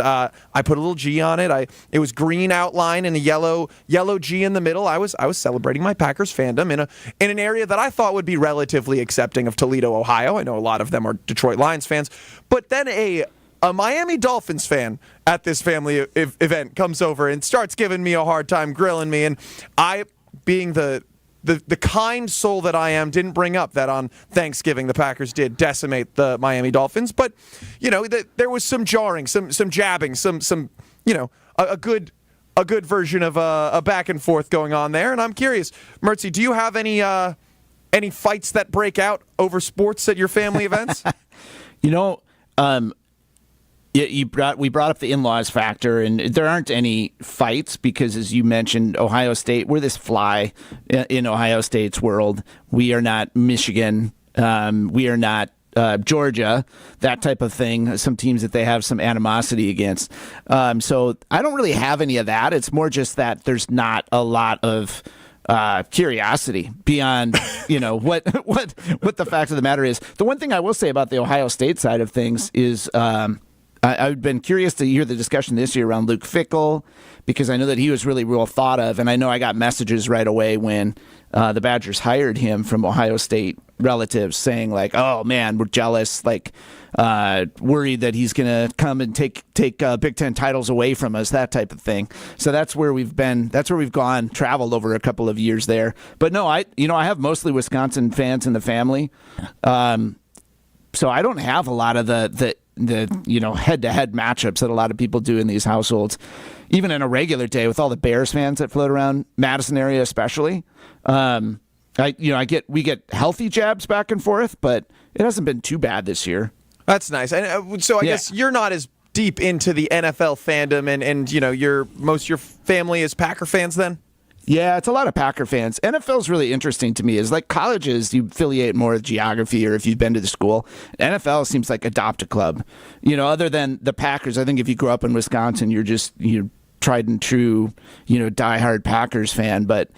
I put a little G on it. It was green outline and a yellow G in the middle. I was celebrating my Packers fandom in an area that I thought would be relatively accepting of Toledo, Ohio. I know a lot of them are Detroit Lions fans, but then a Miami Dolphins fan at this family event comes over and starts giving me a hard time, grilling me, and I, being the kind soul that I am, didn't bring up that on Thanksgiving the Packers did decimate the Miami Dolphins. But, there was some jarring, some jabbing, some a good version of a back and forth going on there. And I'm curious, Mertzy, do you have any fights that break out over sports at your family events? We brought up the in-laws factor, and there aren't any fights because, as you mentioned, Ohio State, we're this fly in Ohio State's world. We are not Michigan. We are not Georgia, that type of thing, some teams that they have some animosity against. So I don't really have any of that. It's more just that there's not a lot of curiosity beyond, what the fact of the matter is. The one thing I will say about the Ohio State side of things is I've been curious to hear the discussion this year around Luke Fickell, because I know that he was really well thought of, and I know I got messages right away when the Badgers hired him from Ohio State relatives saying, like, oh man, we're jealous, like worried that he's going to come and take Big Ten titles away from us, that type of thing. So that's where we've been. That's where we've traveled over a couple of years there. But no, I have mostly Wisconsin fans in the family, so I don't have a lot of the head-to-head matchups that a lot of people do in these households. Even in a regular day with all the Bears fans that float around Madison area, especially, we get healthy jabs back and forth, but it hasn't been too bad this year. That's nice. And so I guess you're not as deep into the NFL fandom, and most of your family is Packer fans then? Yeah, it's a lot of Packer fans. NFL is really interesting to me. Is like colleges, you affiliate more with geography or if you've been to the school. NFL seems like adopt a club. Other than the Packers, I think if you grew up in Wisconsin, you're tried and true, diehard Packers fan. But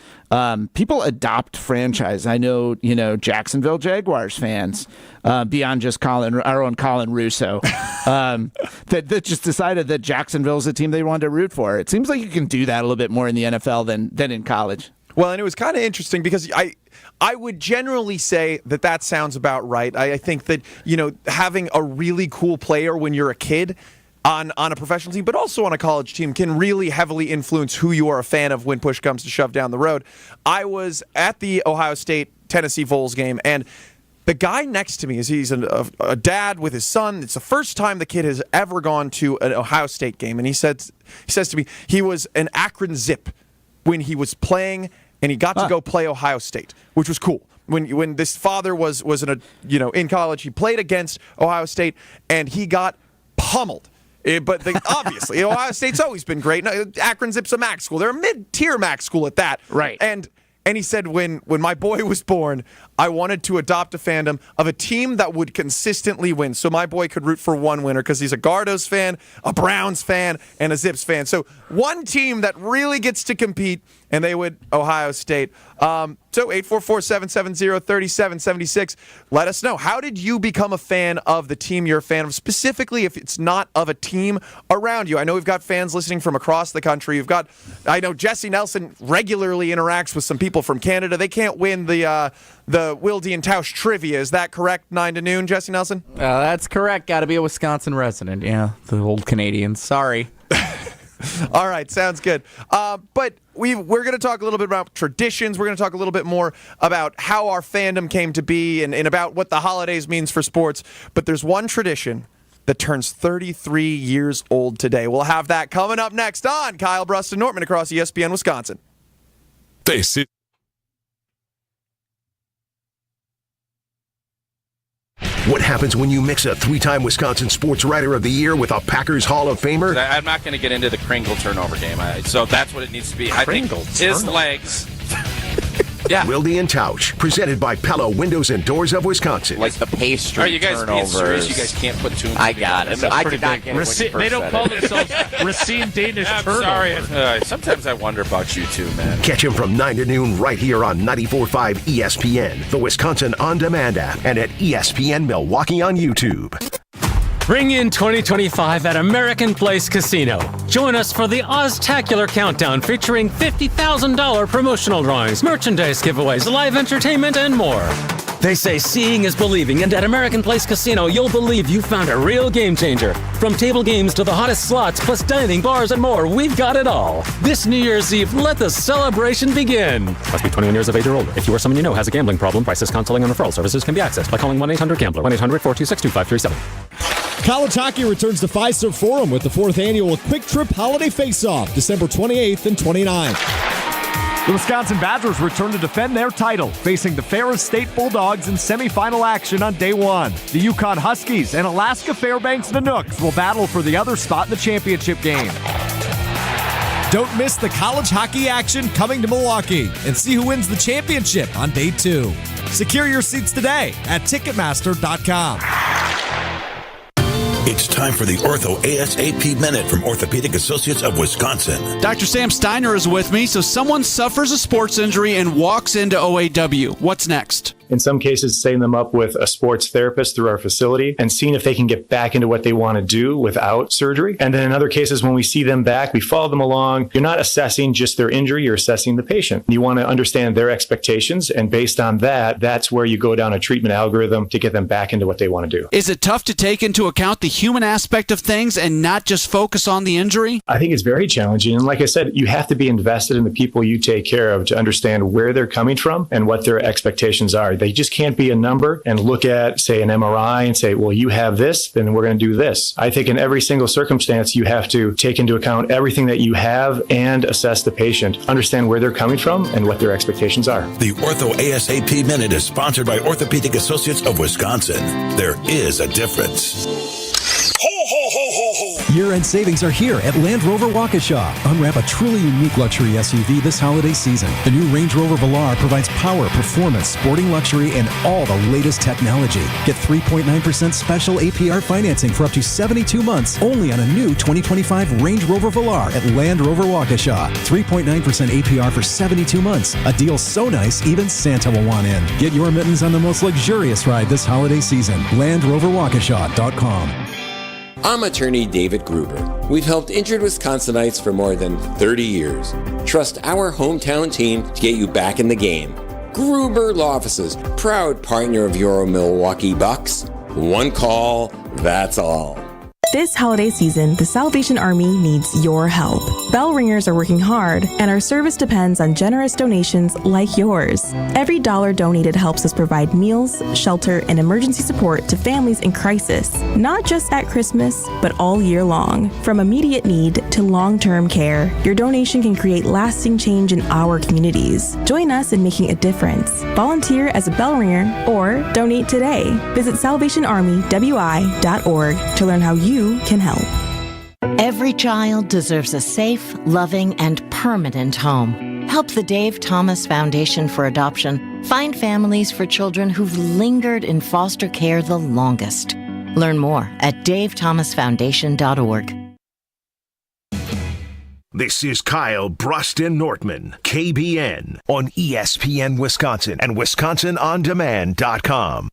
people adopt franchise. I know, Jacksonville Jaguars fans, beyond just our own Colin Russo, that just decided that Jacksonville's a team they wanted to root for. It seems like you can do that a little bit more in the NFL than in college. Well, and it was kind of interesting because I would generally say that sounds about right. I think that, having a really cool player when you're a kid on a professional team, but also on a college team, can really heavily influence who you are a fan of when push comes to shove down the road. I was at the Ohio State-Tennessee Vols game, and the guy next to me he's a dad with his son. It's the first time the kid has ever gone to an Ohio State game, and he says to me he was an Akron Zip when he was playing, and he got to go play Ohio State, which was cool. When this father was in college, he played against Ohio State, and he got pummeled. But obviously, Ohio State's always been great. Akron Zip's a MAC school. They're a mid-tier MAC school at that. Right. And he said, when my boy was born, I wanted to adopt a fandom of a team that would consistently win. So my boy could root for one winner because he's a Gardos fan, a Browns fan, and a Zips fan. So one team that really gets to compete, and they would Ohio State. So 844-770-3776. Let us know. How did you become a fan of the team you're a fan of, specifically if it's not of a team around you? I know we've got fans listening from across the country. I know Jesse Nelson regularly interacts with some people from Canada. They can't win the Wilde and Tausch trivia. Is that correct? 9 to noon, Jesse Nelson? That's correct. Got to be a Wisconsin resident. Yeah, the old Canadians. Sorry. All right, sounds good. But we're going to talk a little bit about traditions. We're going to talk a little bit more about how our fandom came to be and about what the holidays means for sports. But there's one tradition that turns 33 years old today. We'll have that coming up next on Kyle Brust and Nortman across ESPN Wisconsin. What happens when you mix a three-time Wisconsin Sports Writer of the Year with a Packers Hall of Famer? I'm not going to get into the Kringle turnover game, so that's what it needs to be. I think his legs. Yeah. Wilde and Tausch, presented by Pella Windows and Doors of Wisconsin. Like the pastry. Are you guys being serious? You guys can't put two and two I got it. I did not get it. They don't call themselves Racine Danish turnover. Sorry. Sometimes I wonder about you two, man. Catch him from 9 to noon right here on 94.5 ESPN, the Wisconsin On Demand app, and at ESPN Milwaukee on YouTube. Ring in 2025 at American Place Casino. Join us for the Oztacular Countdown featuring $50,000 promotional drawings, merchandise giveaways, live entertainment, and more. They say seeing is believing, and at American Place Casino, you'll believe you found a real game changer. From table games to the hottest slots, plus dining, bars, and more, we've got it all. This New Year's Eve, let the celebration begin. Must be 21 years of age or older. If you or someone you know has a gambling problem, crisis counseling and referral services can be accessed by calling 1-800-GAMBLER, 1-800-426-2537. College hockey returns to Fiserv Forum with the 4th annual Quick Trip Holiday Face-Off, December 28th and 29th. The Wisconsin Badgers return to defend their title, facing the Ferris State Bulldogs in semifinal action on day one. The Yukon Huskies and Alaska Fairbanks Nanooks will battle for the other spot in the championship game. Don't miss the college hockey action coming to Milwaukee and see who wins the championship on day 2. Secure your seats today at Ticketmaster.com. It's time for the Ortho ASAP Minute from Orthopedic Associates of Wisconsin. Dr. Sam Steiner is with me. So someone suffers a sports injury and walks into OAW. What's next? In some cases, setting them up with a sports therapist through our facility and seeing if they can get back into what they want to do without surgery. And then in other cases, when we see them back, we follow them along. You're not assessing just their injury, you're assessing the patient. You want to understand their expectations, and based on that, that's where you go down a treatment algorithm to get them back into what they want to do. Is it tough to take into account the human aspect of things and not just focus on the injury? I think it's very challenging. And like I said, you have to be invested in the people you take care of to understand where they're coming from and what their expectations are. They just can't be a number and look at, say, an MRI and say, well, you have this, then we're going to do this. I think in every single circumstance, you have to take into account everything that you have and assess the patient, understand where they're coming from and what their expectations are. The Ortho ASAP Minute is sponsored by Orthopedic Associates of Wisconsin. There is a difference. Year-end savings are here at Land Rover Waukesha. Unwrap a truly unique luxury SUV this holiday season. The new Range Rover Velar provides power, performance, sporting luxury, and all the latest technology. Get 3.9% special APR financing for up to 72 months only on a new 2025 Range Rover Velar at Land Rover Waukesha. 3.9% APR for 72 months. A deal so nice, even Santa will want in. Get your mittens on the most luxurious ride this holiday season. LandRoverWaukesha.com. I'm attorney David Gruber. We've helped injured Wisconsinites for more than 30 years. Trust our hometown team to get you back in the game. Gruber Law Offices, proud partner of your Milwaukee Bucks. One call, that's all. This holiday season, the Salvation Army needs your help. Bell ringers are working hard, and our service depends on generous donations like yours. Every dollar donated helps us provide meals, shelter, and emergency support to families in crisis, not just at Christmas, but all year long. From immediate need to long-term care, your donation can create lasting change in our communities. Join us in making a difference. Volunteer as a bell ringer or donate today. Visit salvationarmywi.org to learn how you can help. Every child deserves a safe, loving, and permanent home. Help the Dave Thomas Foundation for Adoption find families for children who've lingered in foster care the longest. Learn more at davethomasfoundation.org. This is Kyle Brust and Nortman, KBN, on ESPN Wisconsin and WisconsinOnDemand.com.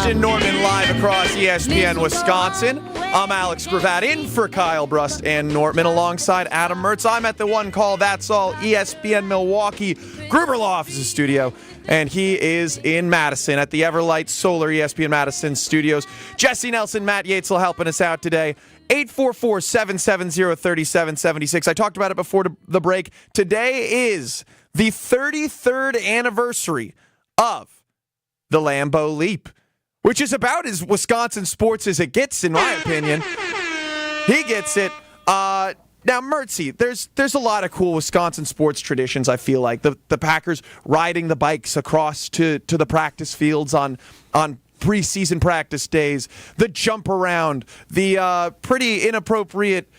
And Norman live across ESPN Wisconsin. I'm Alex Gravatt in for Kyle Brust and Nortman alongside Adam Mertz. I'm at the One Call That's All ESPN Milwaukee Gruber Law Offices studio, and he is in Madison at the Everlight Solar ESPN Madison studios. Jesse Nelson, Matt Yatesel helping us out today. 844-770-3776. I talked about it before the break. Today is the 33rd anniversary of the Lambeau Leap, which is about as Wisconsin sports as it gets, in my opinion. He gets it. Now, Mertzy, there's a lot of cool Wisconsin sports traditions, I feel like. The Packers riding the bikes across to the practice fields on preseason practice days, the jump around, the pretty inappropriate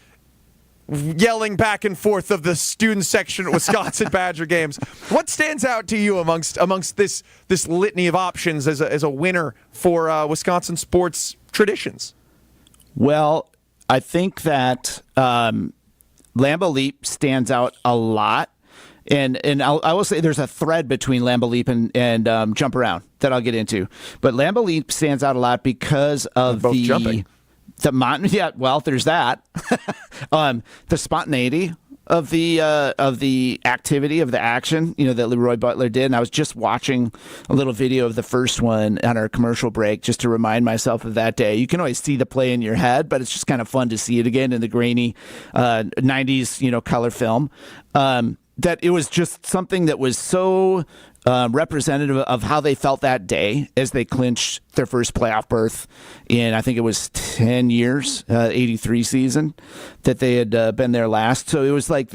yelling back and forth of the student section at Wisconsin Badger games. What stands out to you amongst this litany of options as a winner for Wisconsin sports traditions? Well, I think that Lambeau Leap stands out a lot. And I will say there's a thread between Lambeau Leap and Jump Around that I'll get into. But Lambeau Leap stands out a lot because of both jumping. Yeah, well, there's that. The spontaneity of the activity, of the action, that Leroy Butler did. And I was just watching a little video of the first one on our commercial break just to remind myself of that day. You can always see the play in your head, but it's just kind of fun to see it again in the grainy 90s, color film. That it was just something that was so representative of how they felt that day as they clinched their first playoff berth in, I think it was 10 years, 83 season that they had been there last. So it was like,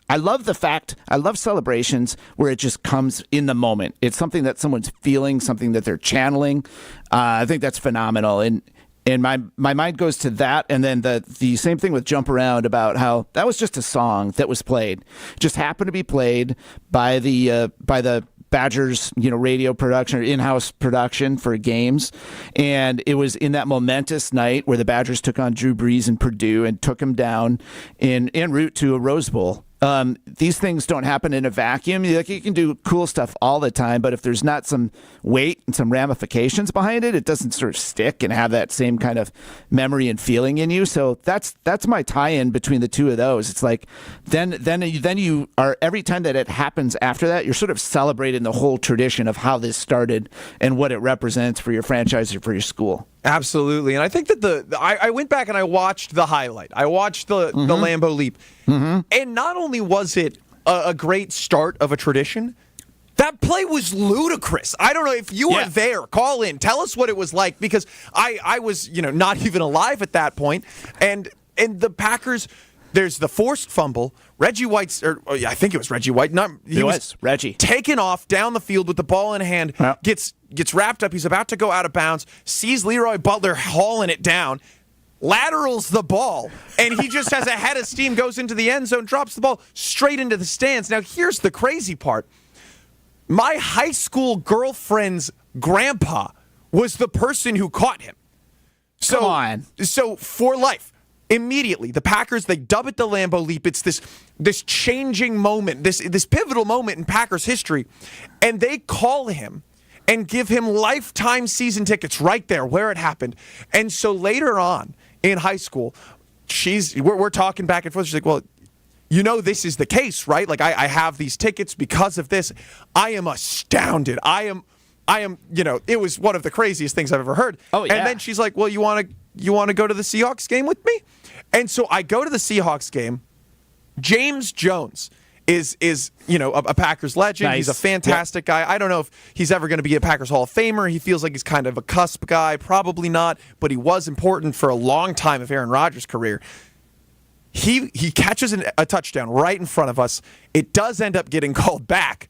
I love celebrations where it just comes in the moment. It's something that someone's feeling, something that they're channeling. I think that's phenomenal. And my mind goes to that, and then the same thing with Jump Around, about how that was just a song that was played, just happened to be played by the Badgers, radio production or in-house production for games, and it was in that momentous night where the Badgers took on Drew Brees and Purdue and took him down en route to a Rose Bowl. These things don't happen in a vacuum. You can do cool stuff all the time, but if there's not some weight and some ramifications behind it, it doesn't sort of stick and have that same kind of memory and feeling in you. So that's my tie-in between the two of those. It's like then you are, every time that it happens after that, you're sort of celebrating the whole tradition of how this started and what it represents for your franchise or for your school. Absolutely. And I think that I went back and I watched the highlight. I watched the Lambeau Leap. Mm-hmm. And not only was it a great start of a tradition, that play was ludicrous. I don't know if you were there. Call in. Tell us what it was like, because I was, not even alive at that point. And the Packers, there's the forced fumble. Reggie White's, I think it was Reggie White. He was Reggie. Taken off down the field with the ball in hand, gets wrapped up. He's about to go out of bounds, sees Leroy Butler hauling it down, laterals the ball, and he just has a head of steam, goes into the end zone, drops the ball straight into the stands. Now, here's the crazy part. My high school girlfriend's grandpa was the person who caught him. Come on. So for life. Immediately, the Packers, they dub it the Lambeau Leap. It's this changing moment, this pivotal moment in Packers history. And they call him and give him lifetime season tickets right there where it happened. And so later on in high school, we're talking back and forth. She's like, well, this is the case, right? Like, I have these tickets because of this. I am astounded. I am, it was one of the craziest things I've ever heard. Oh, yeah. And then she's like, well, you want to go to the Seahawks game with me? And so I go to the Seahawks game. James Jones is a Packers legend. Nice. He's a fantastic guy. I don't know if he's ever going to be a Packers Hall of Famer. He feels like he's kind of a cusp guy. Probably not, but he was important for a long time of Aaron Rodgers' career. He catches a touchdown right in front of us. It does end up getting called back,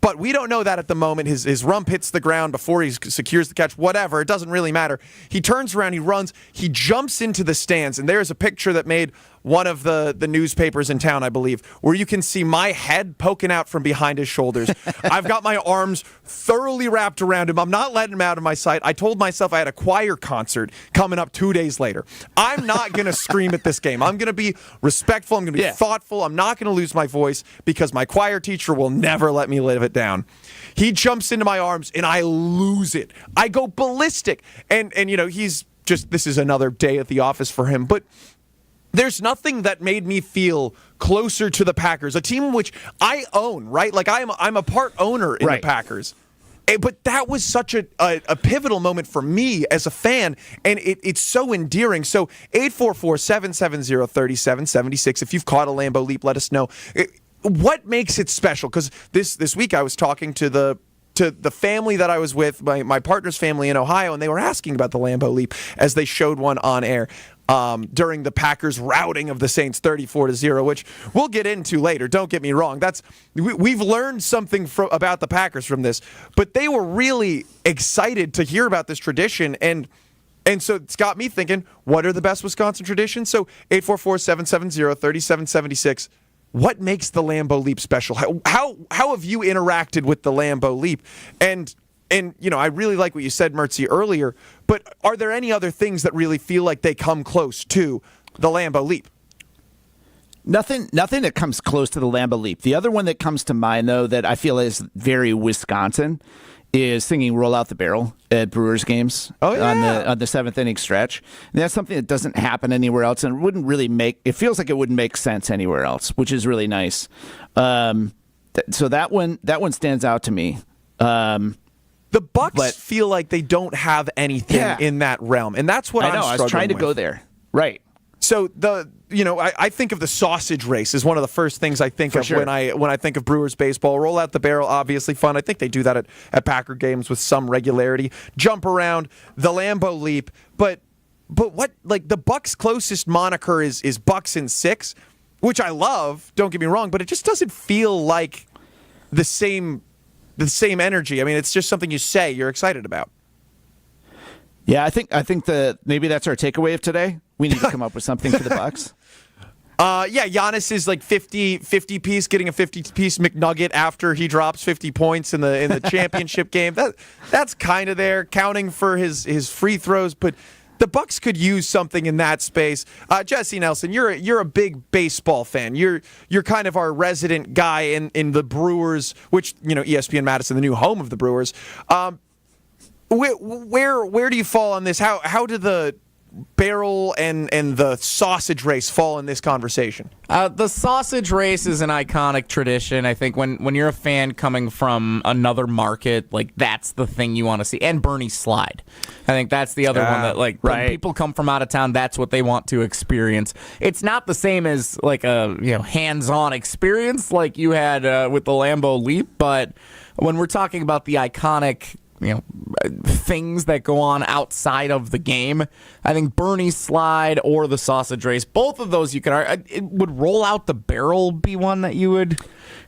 but we don't know that at the moment. His rump hits the ground before he secures the catch, whatever. It doesn't really matter. He turns around, he runs, he jumps into the stands, and there's a picture that made one of the newspapers in town, I believe, where you can see my head poking out from behind his shoulders. I've got my arms thoroughly wrapped around him. I'm not letting him out of my sight. I told myself I had a choir concert coming up 2 days later. I'm not going to scream at this game. I'm going to be respectful. I'm going to be thoughtful. I'm not going to lose my voice because my choir teacher will never let me live it down. He jumps into my arms, and I lose it. I go ballistic. And he's just, this is another day at the office for him. But there's nothing that made me feel closer to the Packers, a team which I own, right? Like I'm a part owner in the Packers. But that was such a pivotal moment for me as a fan, and it's so endearing. So 844-770-3776. If you've caught a Lambeau Leap, let us know. What makes it special? Because this week I was talking to the family that I was with, my partner's family in Ohio, and they were asking about the Lambeau Leap as they showed one on air during the Packers routing of the Saints 34-0, which we'll get into later. Don't get me wrong. We've learned something about the Packers from this, but they were really excited to hear about this tradition, and so it's got me thinking, what are the best Wisconsin traditions? So 844-770-3776. What makes the Lambeau Leap special? How have you interacted with the Lambeau Leap? And I really like what you said, Mertzy, earlier, but are there any other things that really feel like they come close to the Lambeau Leap? Nothing that comes close to the Lambeau Leap. The other one that comes to mind, though, that I feel is very Wisconsin, is singing "Roll Out the Barrel" at Brewers games on the seventh inning stretch. And that's something that doesn't happen anywhere else, and it feels like it wouldn't make sense anywhere else, which is really nice. So that one stands out to me. The Bucks feel like they don't have anything in that realm, and that's what I know. I was trying to go there, right? So I think of the sausage race as one of the first things I think of when I think of Brewers baseball. Roll out the barrel, obviously fun. I think they do that at Packer games with some regularity. Jump around, the Lambeau Leap, but what, like, the Bucks' closest moniker is Bucks in 6, which I love. Don't get me wrong, but it just doesn't feel like the same energy. I mean, it's just something you say you're excited about. Yeah, I think maybe that's our takeaway of today. We need to come up with something for the Bucks. Giannis is like 50 piece, getting a 50-piece McNugget after he drops 50 points in the championship game. That's kind of there, counting for his free throws, but the Bucks could use something in that space. Jesse Nelson, you're a big baseball fan. You're kind of our resident guy in the Brewers, which, ESPN Madison, the new home of the Brewers. Where do you fall on this? How do the barrel and the sausage race fall in this conversation? The sausage race is an iconic tradition. I think when you're a fan coming from another market, like, that's the thing you want to see. And Bernie Slide. I think that's the other one that, like, when people come from out of town, that's what they want to experience. It's not the same as, like, a hands-on experience like you had with the Lambeau Leap, but when we're talking about the iconic things that go on outside of the game, I think Bernie Slide or the sausage race, both of those you could. It would Roll Out the Barrel be one that you would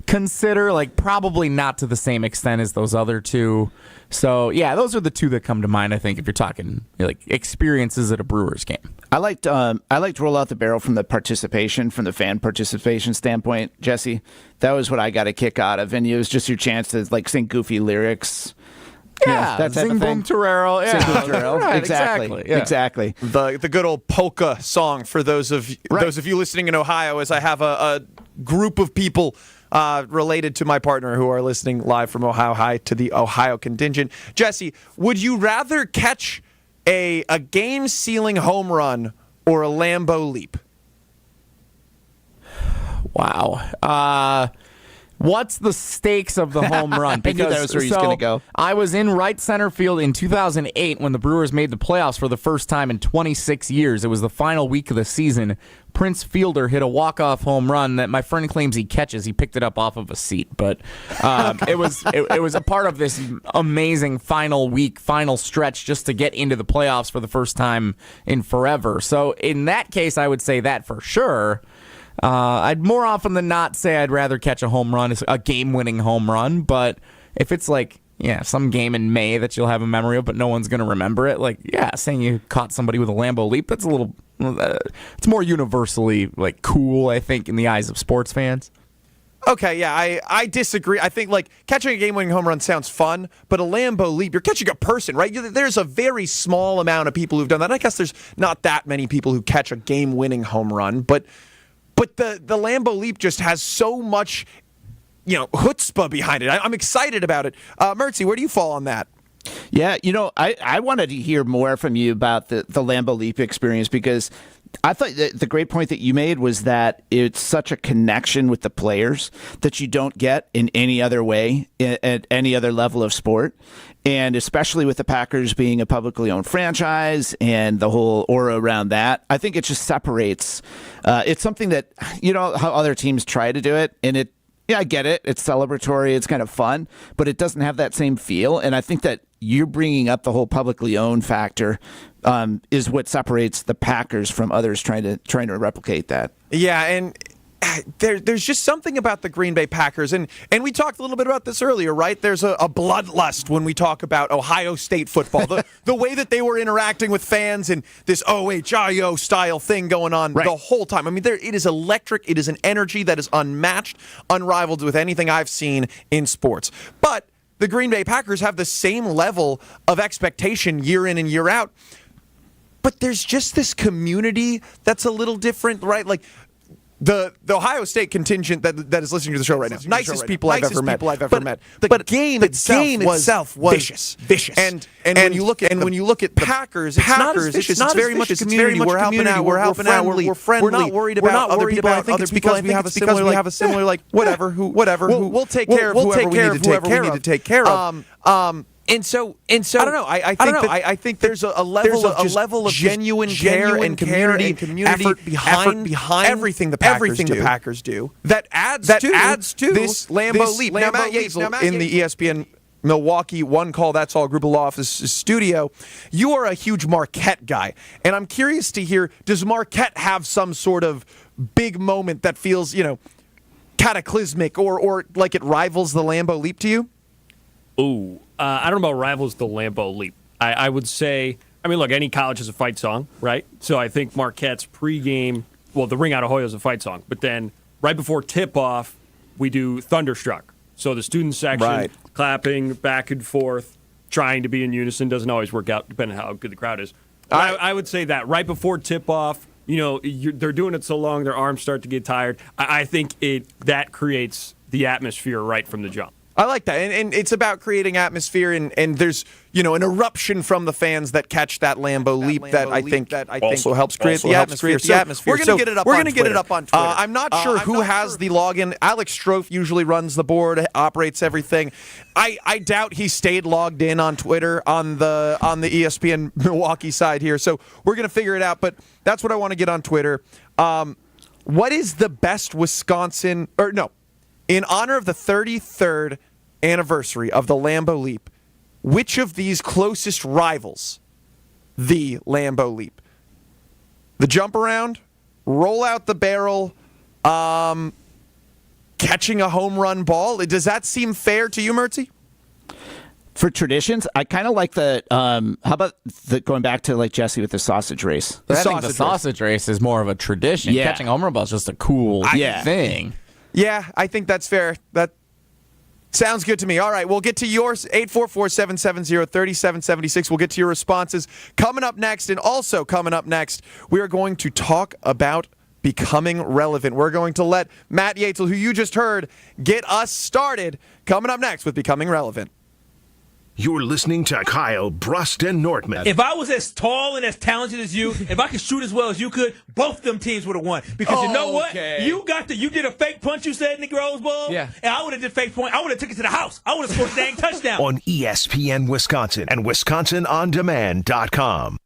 consider? Like, probably not to the same extent as those other two. So yeah, those are the two that come to mind. I think if you're talking like experiences at a Brewers game. I liked Roll Out the Barrel from the fan participation standpoint, Jesse. That was what I got a kick out of, and it was just your chance to, like, sing goofy lyrics. Yeah, that type Zing of thing. Boom Torero. Yeah. Zing Boom Torero. Right, Exactly. yeah. Exactly. The good old polka song for those of you listening in Ohio, as I have a group of people related to my partner who are listening live from Ohio High to the Ohio contingent. Jesse, would you rather catch a game-sealing home run or a Lambeau Leap? Wow. What's the stakes of the home run? Because I knew that was where he's going to go. I was in right center field in 2008 when the Brewers made the playoffs for the first time in 26 years. It was the final week of the season. Prince Fielder hit a walk-off home run that my friend claims he catches. He picked it up off of a seat, but it was a part of this amazing final stretch just to get into the playoffs for the first time in forever. So in that case, I would say that for sure. I'd more often than not say I'd rather catch a home run, a game-winning home run. But if it's like, some game in May that you'll have a memory of, but no one's going to remember it, like, saying you caught somebody with a Lambeau Leap, that's a little, it's more universally, like, cool, I think, in the eyes of sports fans. Okay, yeah, I disagree. I think, like, catching a game-winning home run sounds fun, but a Lambeau Leap, you're catching a person, right? There's a very small amount of people who've done that. I guess there's not that many people who catch a game-winning home run, but the Lambeau Leap just has so much, chutzpah behind it. I'm excited about it. Mertzy, where do you fall on that? Yeah, I wanted to hear more from you about the Lambeau Leap experience, because I thought the great point that you made was that it's such a connection with the players that you don't get in any other way at any other level of sport. And especially with the Packers being a publicly owned franchise and the whole aura around that, I think it just separates. It's something that, how other teams try to do it, and I get it. It's celebratory. It's kind of fun, but it doesn't have that same feel. And I think that you're bringing up the whole publicly owned factor is what separates the Packers from others trying to replicate that. Yeah, and there's just something about the Green Bay Packers, and we talked a little bit about this earlier, right? There's a bloodlust when we talk about Ohio State football. The way that they were interacting with fans and this OHIO style thing going on the whole time. I mean, it is electric. It is an energy that is unmatched, unrivaled with anything I've seen in sports. But the Green Bay Packers have the same level of expectation year in and year out. But there's just this community that's a little different, right? Like, the Ohio State contingent that is listening to the show right now, nicest people I've ever met. The game itself was vicious. And when you look at the Packers, it's not as vicious. It's very much a community. We're helping out. We're friendly. We're not worried about other people. I think it's because we have a similar like whatever. We'll take care of whoever we need to take care of. And so I don't know. I think there's a level of genuine care and community effort behind everything the Packers do that adds to this Lambeau leap. Now, Matt Yates in the ESPN Milwaukee One Call That's All Group of Law Office studio, you are a huge Marquette guy, and I'm curious to hear, does Marquette have some sort of big moment that feels, cataclysmic or like it rivals the Lambeau leap to you? Ooh, I don't know about rivals the Lambeau leap. I would say, look, any college has a fight song, right? So I think Marquette's pregame, the Ring Out Ahoy is a fight song, but then right before tip-off, we do Thunderstruck. So the student section, clapping back and forth, trying to be in unison, doesn't always work out depending on how good the crowd is. I would say that right before tip-off, they're doing it so long, their arms start to get tired. I think that creates the atmosphere right from the jump. I like that, and it's about creating atmosphere, and there's an eruption from the fans that catch that Lambeau leap that I think also helps create the atmosphere. We're going to get it up. We're going to get it up on Twitter. I'm not sure who has the login. Alex Strofe usually runs the board, operates everything. I doubt he stayed logged in on Twitter on the ESPN Milwaukee side here, so we're going to figure it out. But that's what I want to get on Twitter. What is the best Wisconsin in honor of the 33rd anniversary of the Lambeau Leap, which of these closest rivals the Lambeau Leap? The jump around, roll out the barrel, catching a home run ball. Does that seem fair to you, Mertzy? For traditions, I kind of like the. How about going back to like Jesse with the sausage race? I think the sausage race is more of a tradition. Yeah. Catching a home run ball is just a cool thing. Yeah, I think that's fair. That sounds good to me. All right, we'll get to yours, 844-770-3776. We'll get to your responses. Coming up next, and also coming up next, we are going to talk about becoming relevant. We're going to let Matt Yates, who you just heard, get us started. Coming up next with Becoming Relevant. You're listening to Kyle, Brust, and Nortman. If I was as tall and as talented as you, if I could shoot as well as you could, both them teams would have won. Because you know what? You did a fake punch, you said, in the Rose Bowl? Yeah. And I would have did fake point. I would have took it to the house. I would have scored a dang touchdown. On ESPN Wisconsin and WisconsinOnDemand.com.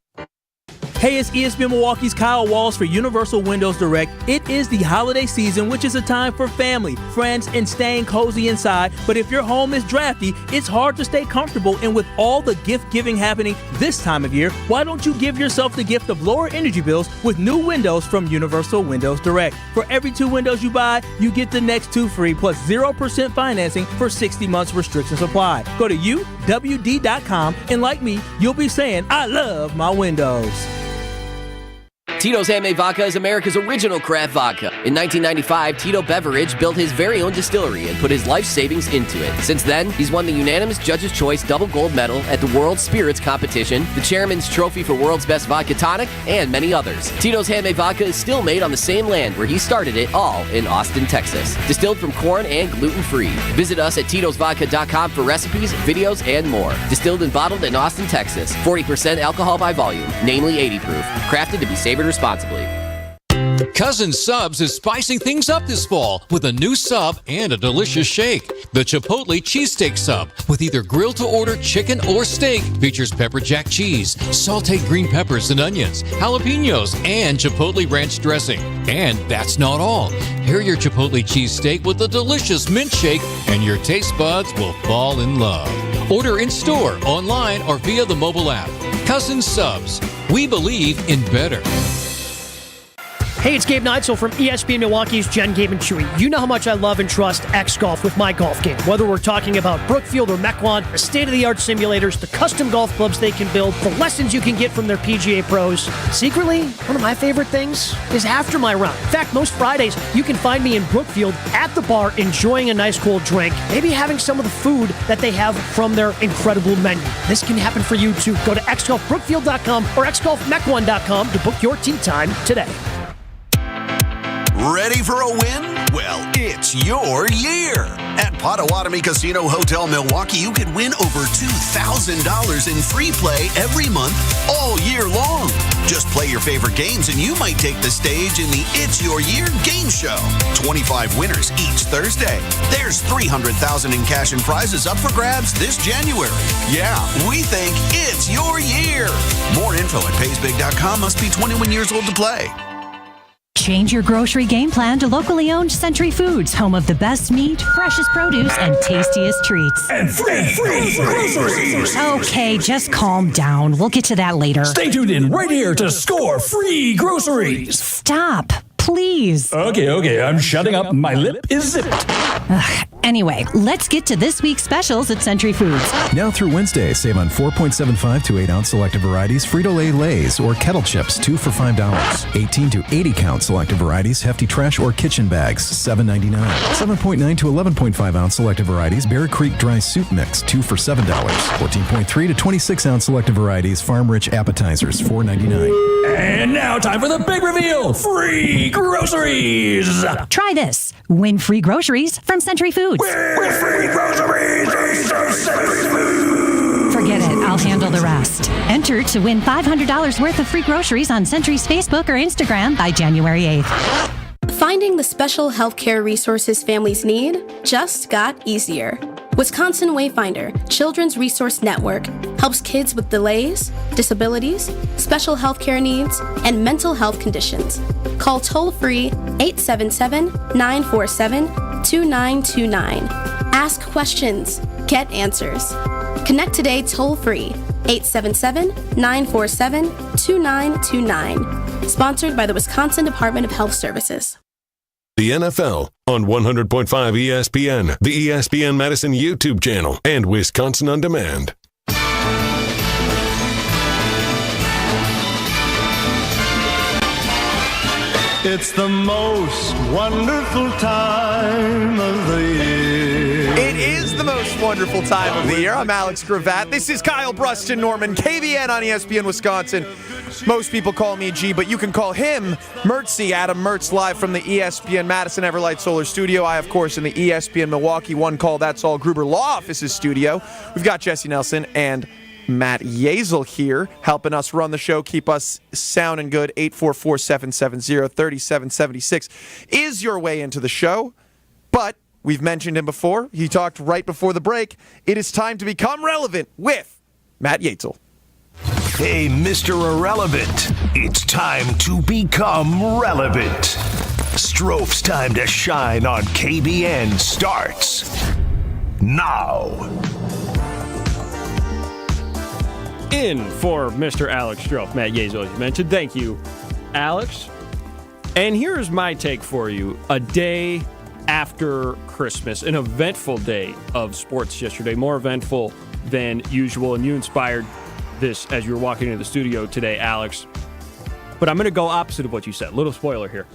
Hey, it's ESPN Milwaukee's Kyle Walls for Universal Windows Direct. It is the holiday season, which is a time for family, friends, and staying cozy inside. But if your home is drafty, it's hard to stay comfortable. And with all the gift giving happening this time of year, why don't you give yourself the gift of lower energy bills with new windows from Universal Windows Direct? For every 2 windows you buy, you get the next 2 free plus 0% financing for 60 months. Restrictions apply. Go to UWD.com, and like me, you'll be saying, I love my windows. Tito's Handmade Vodka is America's original craft vodka. In 1995, Tito Beveridge built his very own distillery and put his life savings into it. Since then, he's won the unanimous Judge's Choice Double Gold Medal at the World Spirits Competition, the Chairman's Trophy for World's Best Vodka Tonic, and many others. Tito's Handmade Vodka is still made on the same land where he started it, all in Austin, Texas. Distilled from corn and gluten-free. Visit us at Tito'sVodka.com for recipes, videos, and more. Distilled and bottled in Austin, Texas. 40% alcohol by volume, namely 80 proof. Crafted to be savored responsibly. Cousin Subs is spicing things up this fall with a new sub and a delicious shake. The Chipotle Cheesesteak Sub, with either grilled-to-order chicken or steak, features pepper jack cheese, sauteed green peppers and onions, jalapenos, and Chipotle ranch dressing. And that's not all. Pair your Chipotle cheesesteak with a delicious mint shake, and your taste buds will fall in love. Order in-store, online, or via the mobile app. Cousin Subs. We believe in better. Hey, it's Gabe Neitzel from ESPN Milwaukee's Jen, Gabe, and Chewy. You know how much I love and trust X Golf with my golf game. Whether we're talking about Brookfield or Mequon, the state-of-the-art simulators, the custom golf clubs they can build, the lessons you can get from their PGA pros. Secretly, one of my favorite things is after my round. In fact, most Fridays, you can find me in Brookfield at the bar enjoying a nice cold drink, maybe having some of the food that they have from their incredible menu. This can happen for you too. Go to xgolfbrookfield.com or xgolfmequon.com to book your tee time today. Ready for a win? Well, it's your year. At Potawatomi Casino Hotel Milwaukee, you could win over $2,000 in free play every month all year long. Just play your favorite games and you might take the stage in the It's Your Year game show. 25 winners each Thursday. There's $300,000 in cash and prizes up for grabs this January. Yeah, we think it's your year. More info at paysbig.com. Must be 21 years old to play. Change your grocery game plan to locally owned Century Foods, home of the best meat, freshest produce, and tastiest treats. And free groceries. Okay, just calm down. We'll get to that later. Stay tuned in right here to score free groceries. Stop, please. Okay, I'm shutting up. My lip is zipped. Anyway, let's get to this week's specials at Century Foods. Now through Wednesday, save on 4.75 to 8-ounce selected varieties Frito-Lay Lay's or Kettle Chips, 2 for $5. 18 to 80 count selected varieties Hefty Trash or Kitchen Bags, $7.99. 7.9 to 11.5 ounce selected varieties Bear Creek Dry Soup Mix, 2 for $7. 14.3 to 26 ounce selected varieties Farm Rich Appetizers, $4.99. And now time for the big reveal. Free groceries. Try this. Win free groceries from Century Foods. Win free groceries from Century Foods. Forget it. I'll handle the rest. Enter to win $500 worth of free groceries on Century's Facebook or Instagram by January 8th. Finding the special healthcare resources families need just got easier. Wisconsin Wayfinder Children's Resource Network helps kids with delays, disabilities, special healthcare needs, and mental health conditions. Call toll-free 877-947-2929. Ask questions. Get answers. Connect today toll-free 877-947-2929. Sponsored by the Wisconsin Department of Health Services. The NFL on 100.5 ESPN, the ESPN Madison YouTube channel, and Wisconsin On Demand. It's the most wonderful time of the year. It is the most wonderful time of the year. I'm Alex Gravatt. This is Kyle Bruston Norman, KVN on ESPN Wisconsin. Most people call me G, but you can call him Mertzy, Adam Mertz, live from the ESPN Madison Everlight Solar Studio. I, of course, in the ESPN Milwaukee One Call That's All Gruber Law Office's studio. We've got Jesse Nelson and Matt Yazel here helping us run the show, keep us sounding good. 844-770-3776 is your way into the show. But we've mentioned him before. He talked right before the break. It is time to become relevant with Matt Yazel. Hey, Mr. Irrelevant, it's time to become relevant. Stroph's time to shine on KBN starts now. In for Mr. Alex Strofe, Matt Yazel, as you mentioned. Thank you, Alex. And here's my take for you. A day after Christmas, an eventful day of sports yesterday, more eventful than usual, and you inspired this as you were walking into the studio today, Alex. But I'm going to go opposite of what you said. Little spoiler here.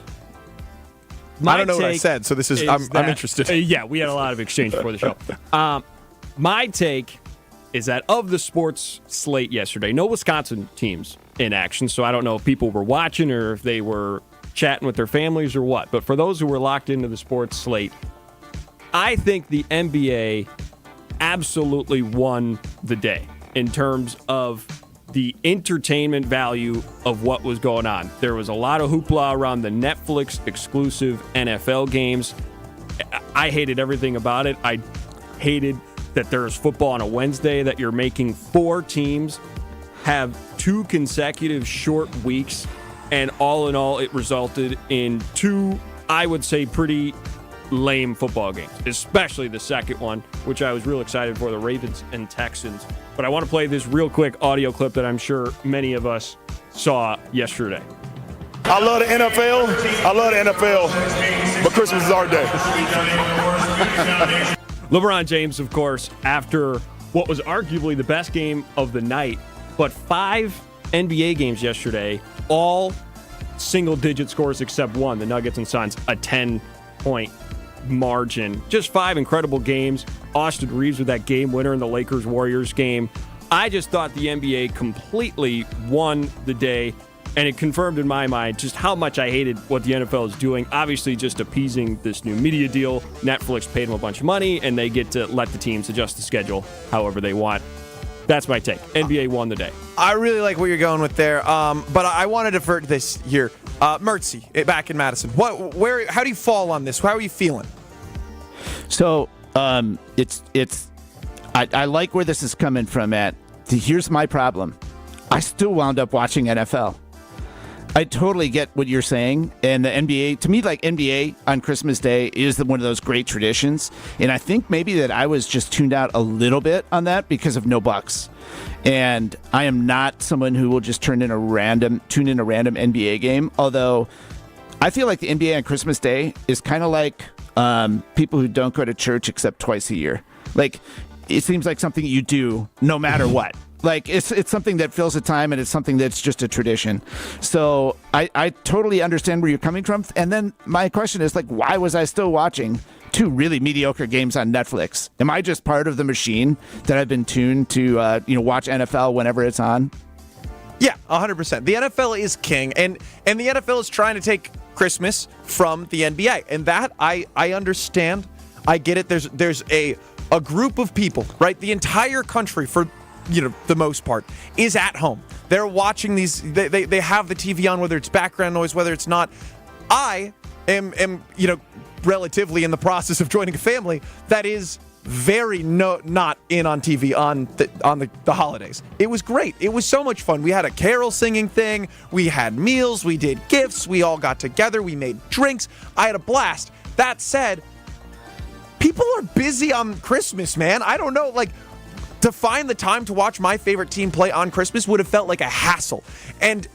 I don't know what I said, so this is I'm interested. Yeah, we had a lot of exchange before the show. My take is that of the sports slate yesterday, no Wisconsin teams in action, so I don't know if people were watching or if they were chatting with their families or what. But for those who were locked into the sports slate, I think the NBA absolutely won the day in terms of the entertainment value of what was going on. There was a lot of hoopla around the Netflix exclusive NFL games. I hated everything about it. I hated that there's football on a Wednesday, that you're making 4 teams have 2 consecutive short weeks, and all in all, it resulted in 2, I would say, pretty lame football games, especially the second one, which I was real excited for, the Ravens and Texans. But I want to play this real quick audio clip that I'm sure many of us saw yesterday. I love the NFL. But Christmas is our day. LeBron James, of course, after what was arguably the best game of the night, but 5 NBA games yesterday, all single-digit scores except one, the Nuggets and Suns, a 10-point margin. Just 5 incredible games. Austin Reeves with that game winner in the Lakers-Warriors game. I just thought the NBA completely won the day. And it confirmed in my mind just how much I hated what the NFL is doing. Obviously, just appeasing this new media deal. Netflix paid them a bunch of money, and they get to let the teams adjust the schedule however they want. That's my take. NBA won the day. I really like what you're going with there, but I want to defer to this here. Mertzy, back in Madison. How do you fall on this? How are you feeling? So I like where this is coming from, Matt. Here's my problem. I still wound up watching NFL. I totally get what you're saying. And the NBA, to me, like NBA on Christmas Day is one of those great traditions. And I think maybe that I was just tuned out a little bit on that because of no Bucks. And I am not someone who will just tune in a random NBA game. Although I feel like the NBA on Christmas Day is kind of like people who don't go to church except twice a year. Like, it seems like something you do no matter what. Like, it's something that fills a time, and it's something that's just a tradition. So I totally understand where you're coming from. And then my question is, like, why was I still watching two really mediocre games on Netflix? Am I just part of the machine that I've been tuned to watch NFL whenever it's on? Yeah, 100%. The NFL is king, and the NFL is trying to take Christmas from the NBA. And that, I understand. I get it. There's a group of people, right? The entire country, for the most part, is at home. They're watching these. They have the TV on, whether it's background noise, whether it's not. I am relatively in the process of joining a family that is very not in on TV on the holidays. It was great. It was so much fun. We had a carol singing thing. We had meals. We did gifts. We all got together. We made drinks. I had a blast. That said, people are busy on Christmas, man. I don't know, like, to find the time to watch my favorite team play on Christmas would have felt like a hassle. And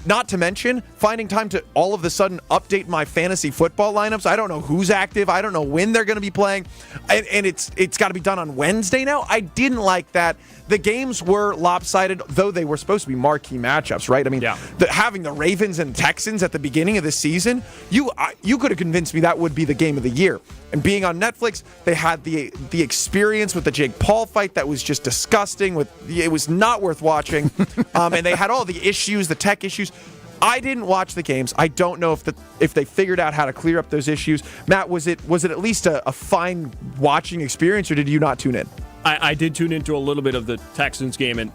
not to mention, finding time to all of a sudden update my fantasy football lineups. I don't know who's active. I don't know when they're going to be playing. And it's got to be done on Wednesday now. I didn't like that. The games were lopsided, though they were supposed to be marquee matchups, right? I mean, having the Ravens and Texans at the beginning of the season, you could have convinced me that would be the game of the year. And being on Netflix, they had the experience with the Jake Paul fight that was just disgusting. It was not worth watching. And they had all the issues, the tech issues. I didn't watch the games. I don't know if they figured out how to clear up those issues. Matt, was it at least a fine watching experience, or did you not tune in? I did tune into a little bit of the Texans game, and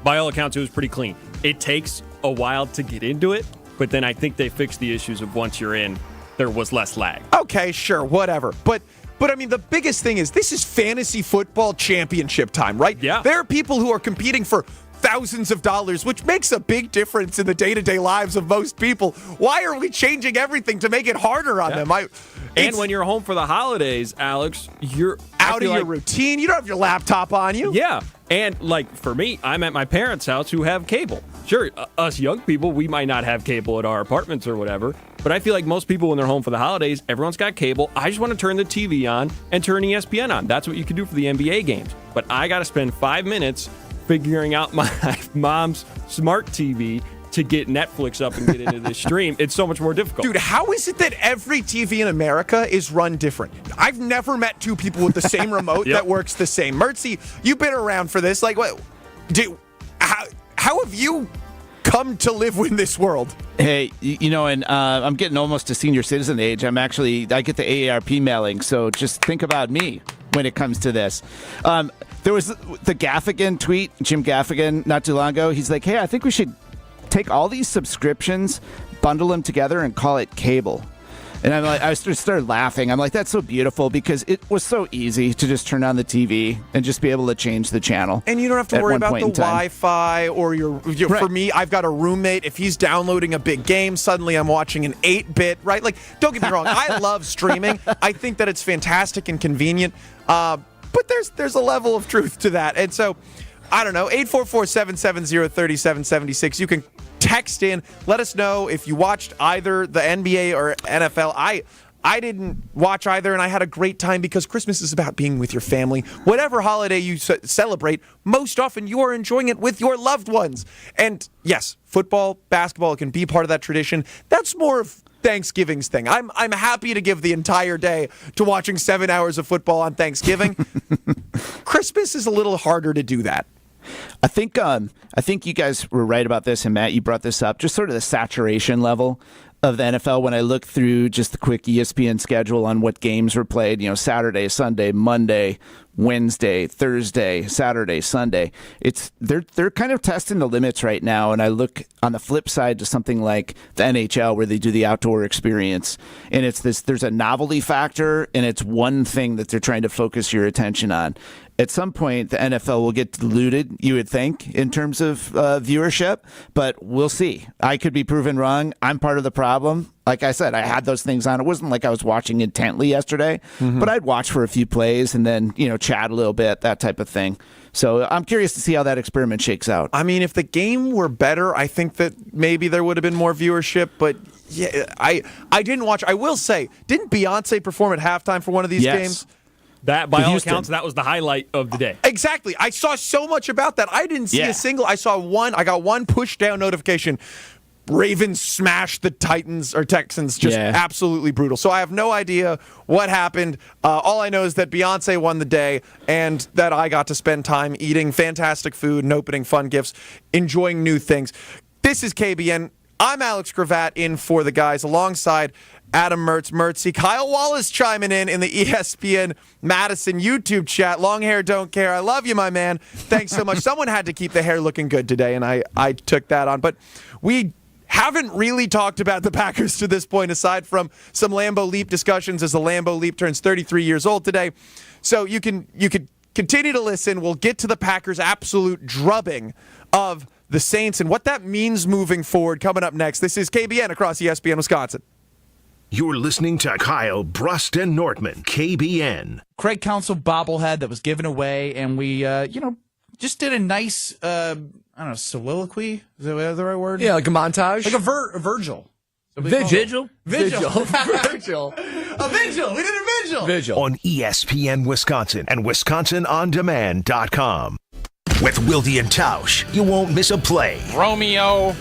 by all accounts, it was pretty clean. It takes a while to get into it, but then I think they fixed the issues of once you're in, there was less lag. Okay, sure, whatever. But I mean, the biggest thing is this is fantasy football championship time, right? Yeah. There are people who are competing for thousands of dollars, which makes a big difference in the day-to-day lives of most people. Why are we changing everything to make it harder on them? And when you're home for the holidays, Alex, you're out of your routine. You don't have your laptop on you. Yeah. And like for me, I'm at my parents' house who have cable. Sure, us young people, we might not have cable at our apartments or whatever, but I feel like most people when they're home for the holidays, everyone's got cable. I just want to turn the TV on and turn ESPN on. That's what you can do for the NBA games. But I got to spend 5 minutes figuring out my mom's smart TV to get Netflix up and get into this stream. It's so much more difficult. Dude, how is it that every TV in America is run different? I've never met two people with the same remote that works the same. Mertzy, you've been around for this. Like, what? How have you come to live in this world? Hey, and I'm getting almost to senior citizen age. I get the AARP mailing, so just think about me when it comes to this. There was the Gaffigan tweet, Jim Gaffigan, not too long ago. He's like, hey, I think we should take all these subscriptions, bundle them together, and call it cable. And I'm like, I started laughing. I'm like, that's so beautiful because it was so easy to just turn on the TV and just be able to change the channel. And you don't have to worry about the Wi-Fi or right. For me, I've got a roommate. If he's downloading a big game, suddenly I'm watching an 8-bit, right? Like, don't get me wrong. I love streaming. I think that it's fantastic and convenient. But there's a level of truth to that. And so, I don't know, 844-770-3776. You can text in. Let us know if you watched either the NBA or NFL. I didn't watch either, and I had a great time because Christmas is about being with your family. Whatever holiday you celebrate, most often you are enjoying it with your loved ones. And yes, football, basketball can be part of that tradition. That's more of Thanksgiving's thing. I'm happy to give the entire day to watching 7 hours of football on Thanksgiving. Christmas is a little harder to do that. I think you guys were right about this, and Matt, you brought this up. Just sort of the saturation level of the NFL. When I look through just the quick ESPN schedule on what games were played, Saturday, Sunday, Monday, Wednesday, Thursday, Saturday, Sunday. They're kind of testing the limits right now. And I look on the flip side to something like the NHL where they do the outdoor experience. And there's a novelty factor, and it's one thing that they're trying to focus your attention on. At some point, the NFL will get diluted, you would think, in terms of viewership, but we'll see. I could be proven wrong. I'm part of the problem. Like I said, I had those things on. It wasn't like I was watching intently yesterday, but I'd watch for a few plays and then, chat a little bit, that type of thing. So I'm curious to see how that experiment shakes out. I mean, if the game were better, I think that maybe there would have been more viewership, but yeah, I didn't watch. I will say, didn't Beyonce perform at halftime for one of these games? That, by all accounts, that was the highlight of the day. Exactly. I saw so much about that. I didn't see a single. I got one push down notification. Ravens smashed the Titans or Texans. Just absolutely brutal. So I have no idea what happened. All I know is that Beyonce won the day and that I got to spend time eating fantastic food and opening fun gifts, enjoying new things. This is KBN. I'm Alex Gravatt in for the guys alongside Adam Mertz, Mertzy. Kyle Wallace chiming in the ESPN Madison YouTube chat. Long hair, don't care. I love you, my man. Thanks so much. Someone had to keep the hair looking good today, and I took that on. But we haven't really talked about the Packers to this point, aside from some Lambeau Leap discussions as the Lambeau Leap turns 33 years old today. So you could continue to listen. We'll get to the Packers' absolute drubbing of the Saints and what that means moving forward coming up next. This is KBN across ESPN Wisconsin. You're listening to Kyle Brust and Nortman, KBN. Craig Counsell bobblehead that was given away, and we, just did a nice, soliloquy. Is that the right word? Yeah, like a montage. Like a Virgil. Vigil. Vigil. Virgil. A vigil. We did a vigil. Vigil. On ESPN Wisconsin and WisconsinOnDemand.com. With Wilde and Tausch, you won't miss a play. Romeo.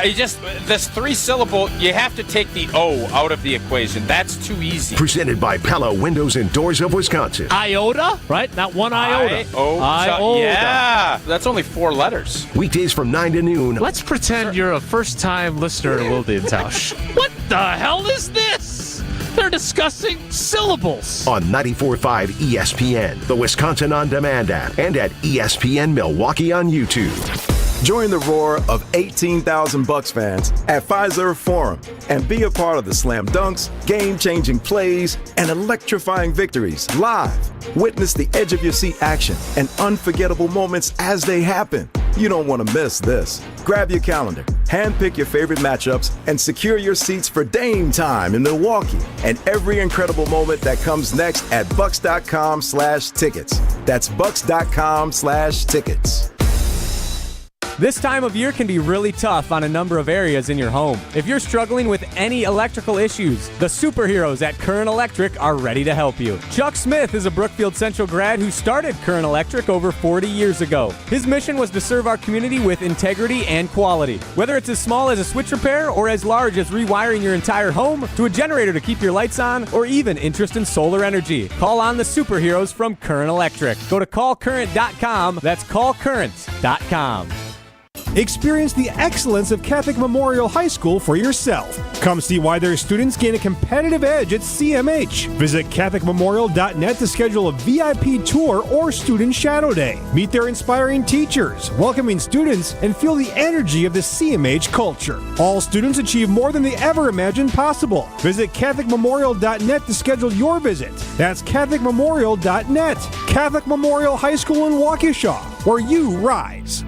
This 3-syllable, you have to take the O out of the equation. That's too easy. Presented by Pella Windows and Doors of Wisconsin. Iota, right? Not one iota. Iota. Yeah. That's only 4 letters. Weekdays from 9 to noon. Let's pretend you're a first-time listener to Wilde and Tausch. What the hell is this? They're discussing syllables. On 94.5 ESPN, the Wisconsin On Demand app, and at ESPN Milwaukee on YouTube. Join the roar of 18,000 Bucs fans at Fiserv Forum and be a part of the slam dunks, game-changing plays, and electrifying victories live. Witness the edge-of-your-seat action and unforgettable moments as they happen. You don't want to miss this. Grab your calendar, handpick your favorite matchups, and secure your seats for Dame time in Milwaukee and every incredible moment that comes next at Bucs.com/tickets. That's Bucs.com/tickets. This time of year can be really tough on a number of areas in your home. If you're struggling with any electrical issues, the superheroes at Current Electric are ready to help you. Chuck Smith is a Brookfield Central grad who started Current Electric over 40 years ago. His mission was to serve our community with integrity and quality. Whether it's as small as a switch repair or as large as rewiring your entire home to a generator to keep your lights on or even interest in solar energy, call on the superheroes from Current Electric. Go to callcurrent.com. That's callcurrent.com. Experience the excellence of Catholic Memorial High School for yourself. Come see why their students gain a competitive edge at CMH. Visit CatholicMemorial.net to schedule a VIP tour or student shadow day. Meet their inspiring teachers, welcoming students, and feel the energy of the CMH culture. All students achieve more than they ever imagined possible. Visit CatholicMemorial.net to schedule your visit. That's CatholicMemorial.net. Catholic Memorial High School in Waukesha, where you rise.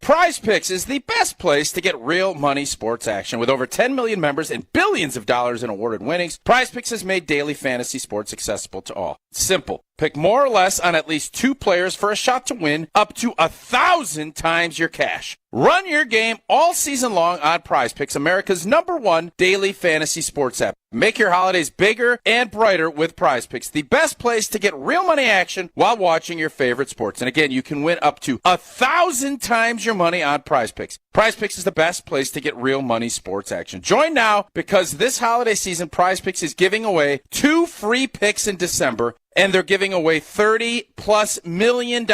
Prize Picks is the best place to get real money sports action. With over 10 million members and billions of dollars in awarded winnings, Prize Picks has made daily fantasy sports accessible to all. It's simple. Pick more or less on at least 2 players for a shot to win up to 1,000 times your cash. Run your game all season long on Prize Picks, America's #1 daily fantasy sports app. Make your holidays bigger and brighter with Prize Picks, the best place to get real money action while watching your favorite sports. And again, you can win up to 1,000 times your money on Prize Picks. Prize Picks is the best place to get real money sports action. Join now because this holiday season, Prize Picks is giving away 2 free picks in December, and they're giving away $30+ million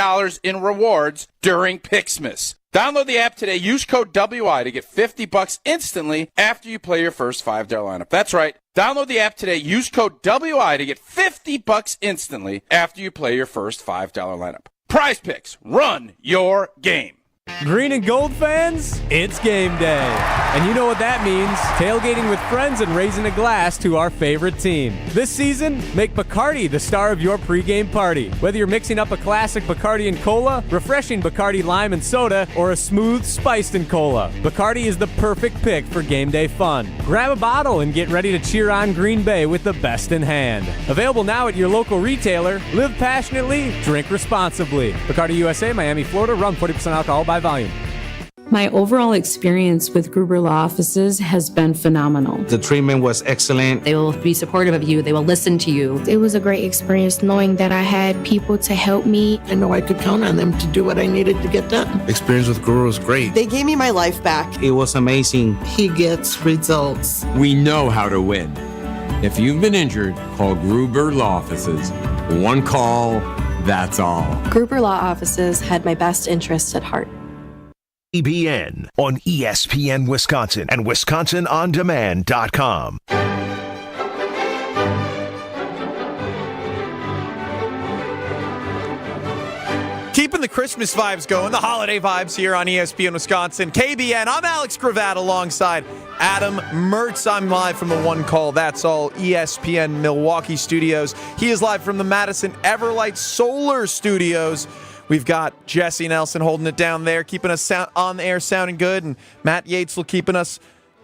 in rewards during Picksmas. Download the app today. Use code WI to get $50 instantly after you play your first $5 lineup. That's right. Download the app today. Use code WI to get $50 instantly after you play your first $5 lineup. Prize Picks. Run your game. Green and gold fans, it's game day. And you know what that means. Tailgating with friends and raising a glass to our favorite team. This season, make Bacardi the star of your pregame party. Whether you're mixing up a classic Bacardi and cola, refreshing Bacardi lime and soda, or a smooth spiced and cola, Bacardi is the perfect pick for game day fun. Grab a bottle and get ready to cheer on Green Bay with the best in hand. Available now at your local retailer. Live passionately, drink responsibly. Bacardi USA, Miami, Florida. Rum 40% alcohol by volume. My overall experience with Gruber Law Offices has been phenomenal. The treatment was excellent. They will be supportive of you. They will listen to you. It was a great experience knowing that I had people to help me. I know I could count on them to do what I needed to get done. Experience with Gruber was great. They gave me my life back. It was amazing. He gets results. We know how to win. If you've been injured, call Gruber Law Offices. One call, that's all. Gruber Law Offices had my best interests at heart. ESPN on ESPN Wisconsin and WisconsinOnDemand.com. Keeping the Christmas vibes going, the holiday vibes here on ESPN Wisconsin. KBN, I'm Alex Gravatt alongside Adam Mertz. I'm live from the One Call, That's All ESPN Milwaukee studios. He is live from the Madison Everlight Solar Studios. We've got Jesse Nelson holding it down there, keeping us on the air sounding good, and Matt Yates will keeping us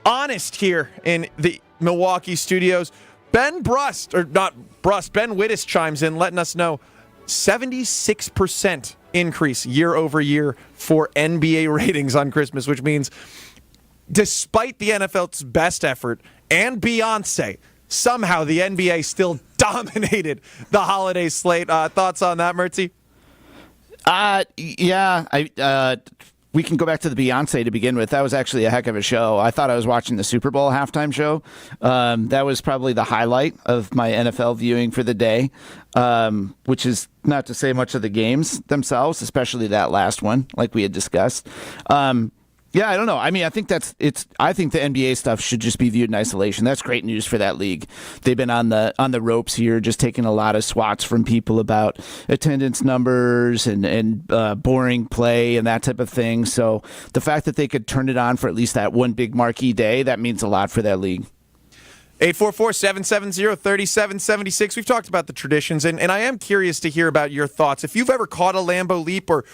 honest here in the Milwaukee studios. Ben Wittes chimes in, letting us know 76% increase year over year for NBA ratings on Christmas, which means despite the NFL's best effort and Beyonce, somehow the NBA still dominated the holiday slate. Thoughts on that, Mertzy? We can go back to the Beyonce to begin with. That was actually a heck of a show. I thought I was watching the Super Bowl halftime show. That was probably the highlight of my NFL viewing for the day, which is not to say much of the games themselves, especially that last one, like we had discussed. Yeah, I don't know. I mean, I think I think the NBA stuff should just be viewed in isolation. That's great news for that league. They've been on the ropes here, just taking a lot of swats from people about attendance numbers and boring play and that type of thing. So the fact that they could turn it on for at least that one big marquee day, that means a lot for that league. 844-770-3776. We've talked about the traditions, and I am curious to hear about your thoughts. If you've ever caught a Lambeau Leap or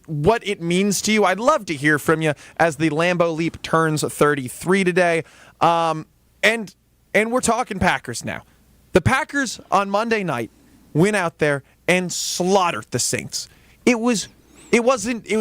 what it means to you, I'd love to hear from you as the Lambeau Leap turns 33 today. And we're talking Packers now. The Packers on Monday night went out there and slaughtered the Saints. It was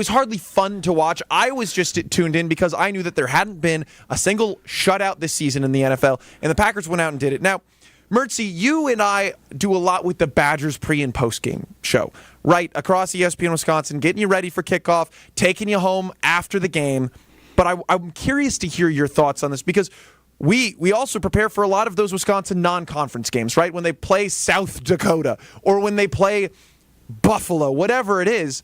hardly fun to watch. I was just tuned in because I knew that there hadn't been a single shutout this season in the NFL, and the Packers went out and did it. Now, Mertzy, you and I do a lot with the Badgers pre- and post-game show, right, across ESPN Wisconsin, getting you ready for kickoff, taking you home after the game. But I'm curious to hear your thoughts on this because we also prepare for a lot of those Wisconsin non-conference games, right, when they play South Dakota or when they play Buffalo, whatever it is.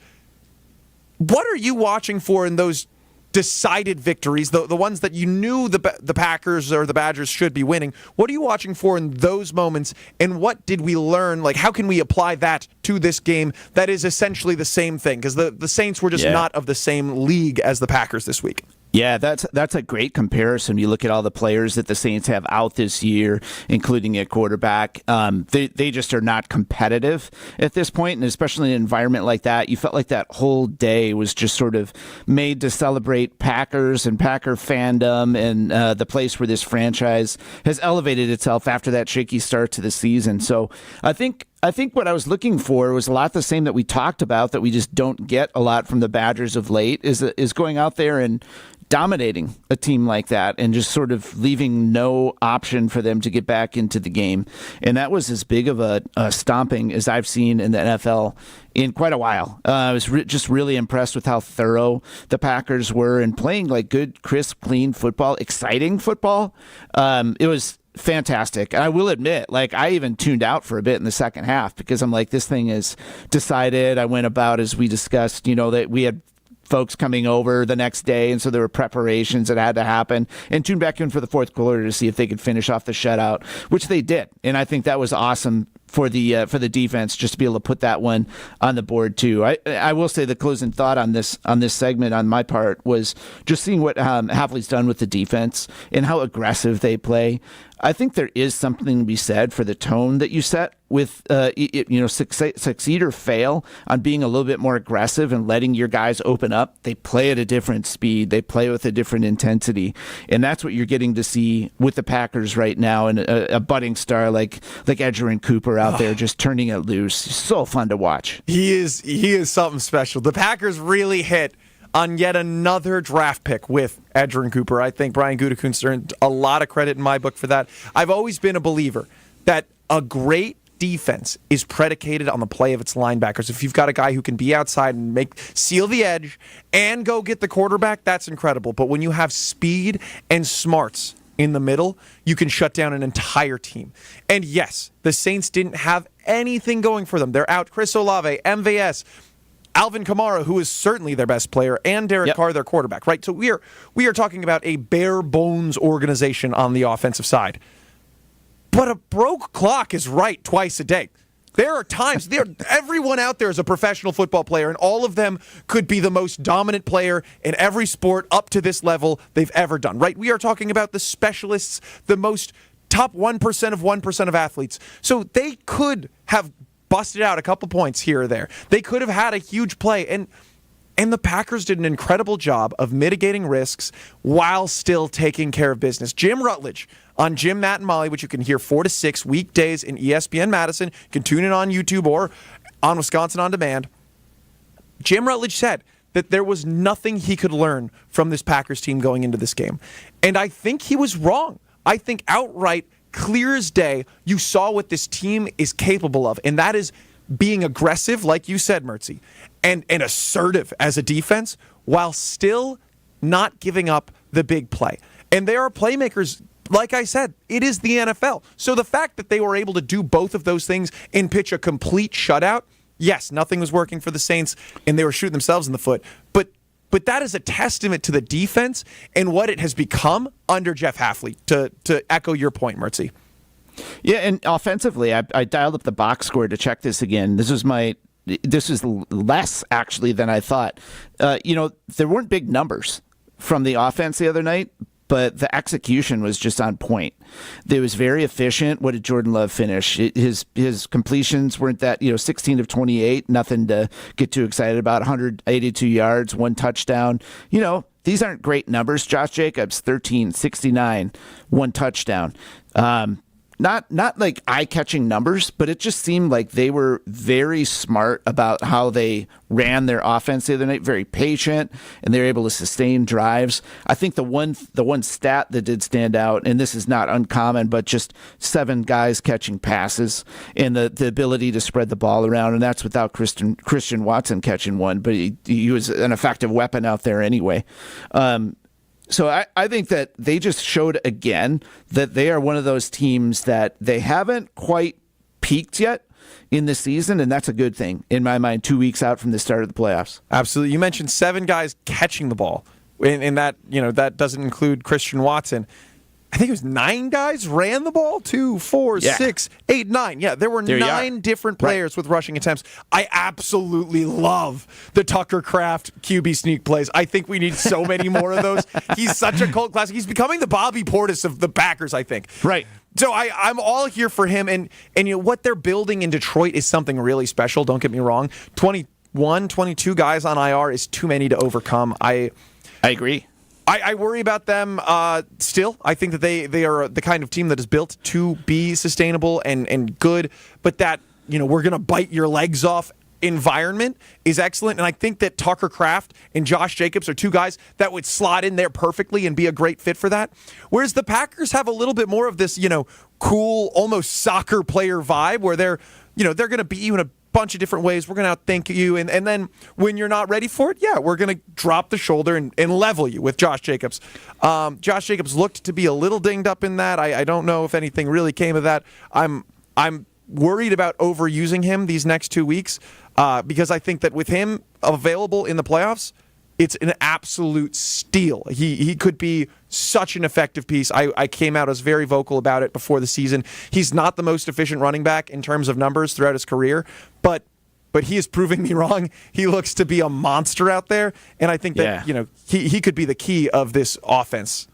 What are you watching for in those decided victories, the ones that you knew the Packers or the Badgers should be winning? What are you watching for in those moments, and what did we learn? Like, how can we apply that to this game that is essentially the same thing? Because the Saints were just not of the same league as the Packers this week. Yeah, that's a great comparison. You look at all the players that the Saints have out this year, including at quarterback. They just are not competitive at this point, and especially in an environment like that, you felt like that whole day was just sort of made to celebrate Packers and Packer fandom and the place where this franchise has elevated itself after that shaky start to the season. So I think I think what I was looking for was a lot the same that we talked about that we just don't get a lot from the Badgers of late is going out there and dominating a team like that and just sort of leaving no option for them to get back into the game. And that was as big of a stomping as I've seen in the NFL in quite a while. I was just really impressed with how thorough the Packers were and playing like good, crisp, clean football, exciting football. It was fantastic. And I will admit, like, I even tuned out for a bit in the second half because I'm like, this thing is decided. I went about, as we discussed, that we had folks coming over the next day, and so there were preparations that had to happen, and tuned back in for the fourth quarter to see if they could finish off the shutout, which they did. And I think that was awesome for the defense just to be able to put that one on the board too. I will say the closing thought on this segment on my part was just seeing what Hafley's done with the defense and how aggressive they play. I think there is something to be said for the tone that you set with, succeed or fail on being a little bit more aggressive and letting your guys open up. They play at a different speed. They play with a different intensity. And that's what you're getting to see with the Packers right now. And a budding star like Edgerrin Cooper out there just turning it loose. So fun to watch. He is something special. The Packers really hit on yet another draft pick with Edgerrin Cooper. I think Brian Gutekunst earned a lot of credit in my book for that. I've always been a believer that a great defense is predicated on the play of its linebackers. If you've got a guy who can be outside and seal the edge and go get the quarterback, that's incredible. But when you have speed and smarts in the middle, you can shut down an entire team. And yes, the Saints didn't have anything going for them. They're out Chris Olave, MVS, Alvin Kamara, who is certainly their best player, and Derek Carr, their quarterback, right? So we are talking about a bare bones organization on the offensive side. But a broke clock is right twice a day. There are times, everyone out there is a professional football player, and all of them could be the most dominant player in every sport up to this level they've ever done, right? We are talking about the specialists, the most top 1% of 1% of athletes. So they could have busted out a couple points here or there. They could have had a huge play, and the Packers did an incredible job of mitigating risks while still taking care of business. Jim Rutledge on Jim, Matt, and Molly, which you can hear 4 to 6 weekdays in ESPN Madison. You can tune in on YouTube or on Wisconsin On Demand. Jim Rutledge said that there was nothing he could learn from this Packers team going into this game. And I think he was wrong. I think outright, clear as day, you saw what this team is capable of, and that is being aggressive, like you said, Mertzy, and assertive as a defense while still not giving up the big play. And there are playmakers, like I said, it is the NFL. So the fact that they were able to do both of those things and pitch a complete shutout, yes, nothing was working for the Saints, and they were shooting themselves in the foot, but that is a testament to the defense and what it has become under Jeff Hafley, to echo your point, Mertzy. Yeah, and offensively, I dialed up the box score to check this again. This is less, actually, than I thought. There weren't big numbers from the offense the other night, but the execution was just on point. It was very efficient. What did Jordan Love finish? His completions weren't that, 16 of 28, nothing to get too excited about, 182 yards, 1 touchdown. These aren't great numbers. Josh Jacobs, 13, 69, 1 touchdown. Not like eye-catching numbers, but it just seemed like they were very smart about how they ran their offense the other night, very patient, and they were able to sustain drives. I think the one stat that did stand out, and this is not uncommon, but just 7 guys catching passes and the ability to spread the ball around, and that's without Christian Watson catching one, but he was an effective weapon out there anyway. So I think that they just showed again that they are one of those teams that they haven't quite peaked yet in the season, and that's a good thing in my mind, 2 weeks out from the start of the playoffs. Absolutely. You mentioned 7 guys catching the ball, and that that doesn't include Christian Watson. I think it was 9 guys ran the ball. 2, 4, 6, 8, 9. Yeah, there were 9 different players with rushing attempts. I absolutely love the Tucker Kraft QB sneak plays. I think we need so many more of those. He's such a cult classic. He's becoming the Bobby Portis of the Packers, I think. Right. So I'm all here for him, and what they're building in Detroit is something really special. Don't get me wrong. 21, 22 guys on IR is too many to overcome. I agree. I worry about them still. I think that they are the kind of team that is built to be sustainable and good, but that we're going to bite your legs off environment is excellent. And I think that Tucker Kraft and Josh Jacobs are two guys that would slot in there perfectly and be a great fit for that. Whereas the Packers have a little bit more of this, cool, almost soccer player vibe where they're going to beat you in a bunch of different ways. We're going to outthink you. And then when you're not ready for it, we're going to drop the shoulder and level you with Josh Jacobs. Josh Jacobs looked to be a little dinged up in that. I don't know if anything really came of that. I'm worried about overusing him these next 2 weeks because I think that with him available in the playoffs, it's an absolute steal. He could be such an effective piece. I came out as very vocal about it before the season. He's not the most efficient running back in terms of numbers throughout his career, but he is proving me wrong. He looks to be a monster out there, and I think that he could be the key of this offense.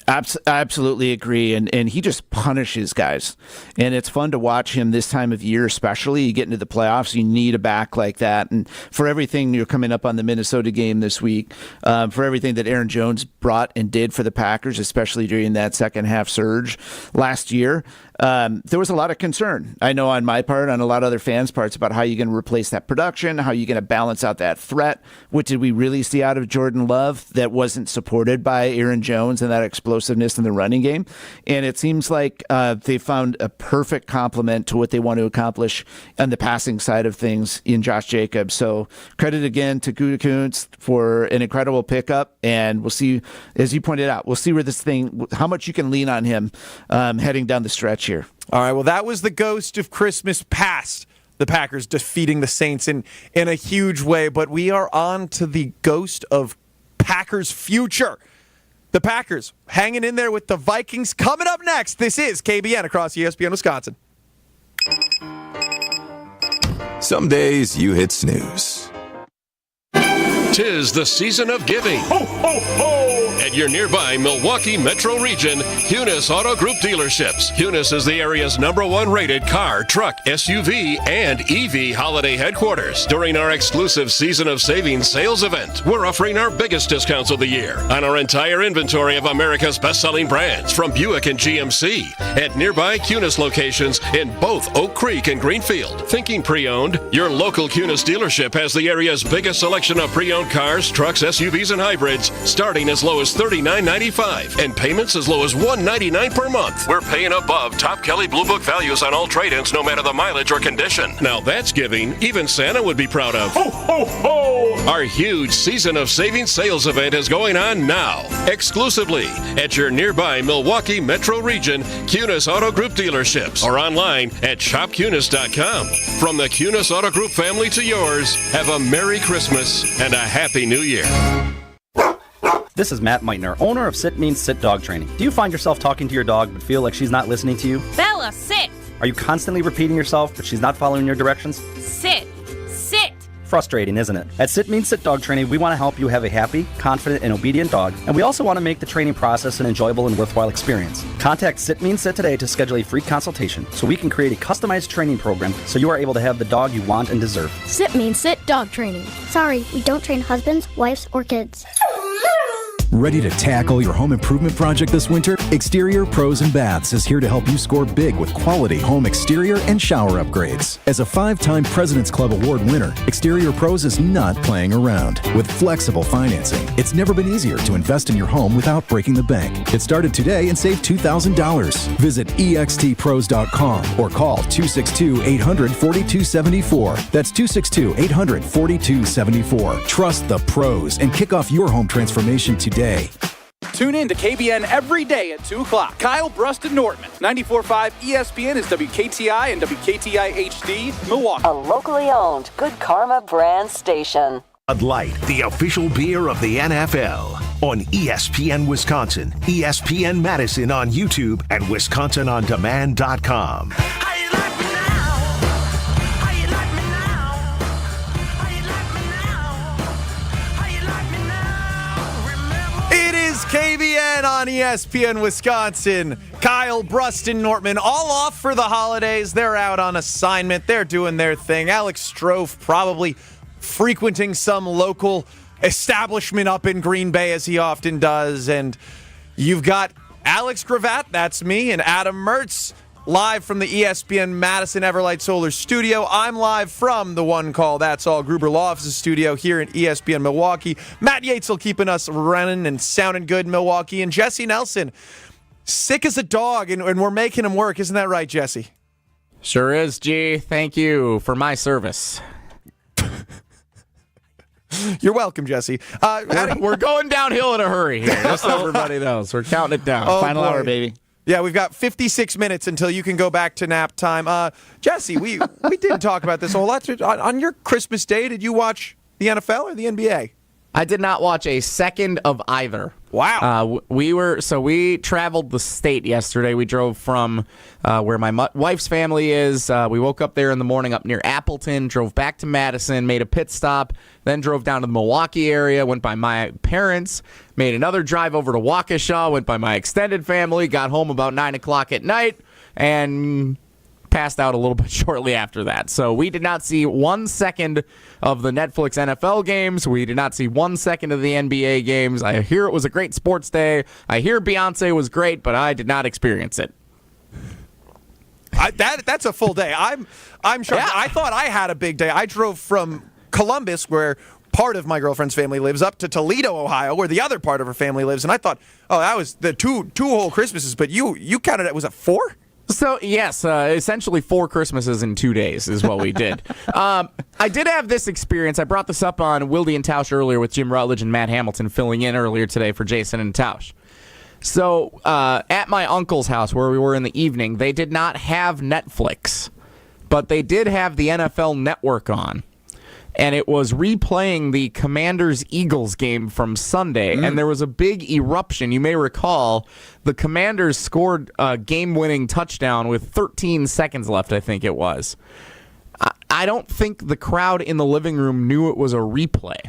I absolutely agree, and he just punishes guys, and it's fun to watch him this time of year, especially. You get into the playoffs, you need a back like that, and for everything, you're coming up on the Minnesota game this week, for everything that Aaron Jones brought and did for the Packers, especially during that second half surge last year, there was a lot of concern, I know on my part, on a lot of other fans' parts, about how you're going to replace that production, how you're going to balance out that threat. What did we really see out of Jordan Love that wasn't supported by Aaron Jones and that explosiveness in the running game? And it seems like they found a perfect complement to what they want to accomplish on the passing side of things in Josh Jacobs. So credit again to Gutekunst for an incredible pickup, and we'll see, as you pointed out, we'll see where this thing, how much you can lean on him heading down the stretch here. All right, well, that was the ghost of Christmas past. The Packers defeating the Saints in a huge way, but we are on to the ghost of Packers' future. The Packers hanging in there with the Vikings coming up next. This is KBN across ESPN Wisconsin. Some days you hit snooze. 'Tis the season of giving. Ho, ho, ho! At your nearby Milwaukee metro region, Hunis Auto Group dealerships. Hunis is the area's #1 rated car, truck, SUV, and EV holiday headquarters. During our exclusive Season of Savings sales event, we're offering our biggest discounts of the year on our entire inventory of America's best-selling brands from Buick and GMC at nearby Hunis locations in both Oak Creek and Greenfield. Thinking pre-owned? Your local Hunis dealership has the area's biggest selection of pre-owned cars, trucks, SUVs, and hybrids, starting as low as $39.95 and payments as low as $199 per month. We're paying above top Kelly Blue Book values on all trade-ins, no matter the mileage or condition. Now that's giving even Santa would be proud of. Ho, ho, ho! Our huge Season of Savings sales event is going on now, exclusively at your nearby Milwaukee metro region Hunis Auto Group dealerships or online at shophunis.com. From the Hunis Auto Group family to yours, have a Merry Christmas and a Happy New Year. This is Matt Meitner, owner of Sit Means Sit Dog Training. Do you find yourself talking to your dog but feel like she's not listening to you? Bella, sit! Are you constantly repeating yourself but she's not following your directions? Sit! Sit! Frustrating, isn't it? At Sit Means Sit Dog Training, we want to help you have a happy, confident, and obedient dog, and we also want to make the training process an enjoyable and worthwhile experience. Contact Sit Means Sit today to schedule a free consultation so we can create a customized training program so you are able to have the dog you want and deserve. Sit Means Sit Dog Training. Sorry, we don't train husbands, wives, or kids. Ready to tackle your home improvement project this winter? Exterior Pros and Baths is here to help you score big with quality home exterior and shower upgrades. As a 5-time President's Club Award winner, Exterior Pros is not playing around. With flexible financing, it's never been easier to invest in your home without breaking the bank. Get started today and save $2,000. Visit extpros.com or call 262-800-4274. That's 262-800-4274. Trust the pros and kick off your home transformation today. Tune in to KBN every day at 2 o'clock. Kyle Bruston Nortman. 94.5 ESPN is WKTI and WKTI HD, Milwaukee. A locally owned Good Karma brand station. Bud Light, the official beer of the NFL. On ESPN Wisconsin, ESPN Madison on YouTube, and WisconsinOnDemand.com. KBN on ESPN Wisconsin. Kyle, Bruston, Nortman, all off for the holidays. They're out on assignment. They're doing their thing. Alex Strofe probably frequenting some local establishment up in Green Bay, as he often does. And you've got Alex Gravatt, that's me, and Adam Mertz live from the ESPN Madison Everlight Solar Studio. I'm live from the One Call That's All Gruber Law Offices studio here in ESPN Milwaukee. Matt Yatesel keeping us running and sounding good in Milwaukee. And Jesse Nelson, sick as a dog, and we're making him work. Isn't that right, Jesse? Sure is, G. Thank you for my service. You're welcome, Jesse. We're going downhill in a hurry here, just so everybody knows. We're counting it down. Final hour, baby. Yeah, we've got 56 minutes until you can go back to nap time. Jesse, we didn't talk about this a whole lot. On your Christmas day, did you watch the NFL or the NBA? I did not watch a second of either. Wow. We traveled the state yesterday. We drove from where my wife's family is. We woke up there in the morning up near Appleton, drove back to Madison, made a pit stop, then drove down to the Milwaukee area, went by my parents, made another drive over to Waukesha, went by my extended family, got home about 9 o'clock at night, and passed out a little bit shortly after that. So we did not see 1 second of the Netflix NFL games. We did not see 1 second of the NBA games. I hear it was a great sports day. I hear Beyonce was great, but I did not experience it. That's a full day. I'm shocked. Yeah. I thought I had a big day. I drove from Columbus, where part of my girlfriend's family lives, up to Toledo, Ohio, where the other part of her family lives, and I thought, oh, that was the two whole Christmases. But you counted it. Was it 4? So, yes, essentially 4 Christmases in 2 days is what we did. I did have this experience. I brought this up on Wilde and Tausch earlier with Jim Rutledge and Matt Hamilton filling in earlier today for Jason and Tausch. So, at my uncle's house where we were in the evening, they did not have Netflix, but they did have the NFL Network on. And it was replaying the Commanders-Eagles game from Sunday, and there was a big eruption. You may recall the Commanders scored a game-winning touchdown with 13 seconds left, I think it was. I don't think the crowd in the living room knew it was a replay.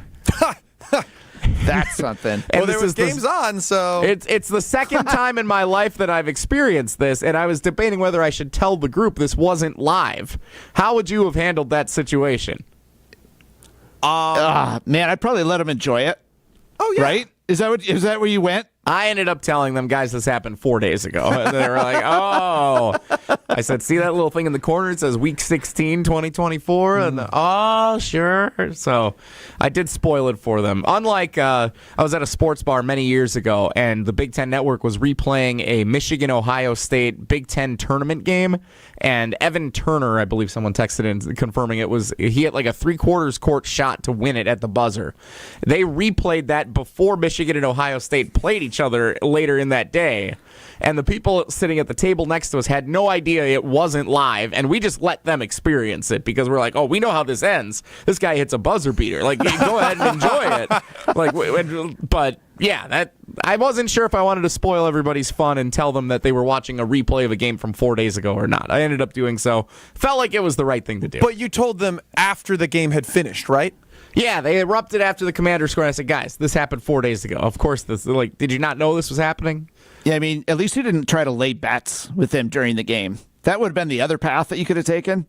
That's something. Well, there was games on, so... It's the second time in my life that I've experienced this, and I was debating whether I should tell the group this wasn't live. How would you have handled that situation? Man, I'd probably let them enjoy it. Oh, yeah. Right? Is that where you went? I ended up telling them, guys, this happened 4 days ago. And they were like, oh. I said, see that little thing in the corner? It says week 16, 2024. And oh, sure. So I did spoil it for them. Unlike, I was at a sports bar many years ago, and the Big Ten Network was replaying a Michigan-Ohio State Big Ten tournament game. And Evan Turner, I believe someone texted in confirming he hit like a 3/4 court shot to win it at the buzzer. They replayed that before Michigan and Ohio State played each other later in that day. And the people sitting at the table next to us had no idea it wasn't live, and we just let them experience it because we're like, oh, we know how this ends. This guy hits a buzzer beater. Like, go ahead and enjoy it. But yeah, I wasn't sure if I wanted to spoil everybody's fun and tell them that they were watching a replay of a game from 4 days ago or not. I ended up doing so. Felt like it was the right thing to do. But you told them after the game had finished, right? Yeah, they erupted after the Commanders scored. I said, guys, this happened 4 days ago. Of course, did you not know this was happening? Yeah, I mean, at least you didn't try to lay bets with them during the game. That would have been the other path that you could have taken.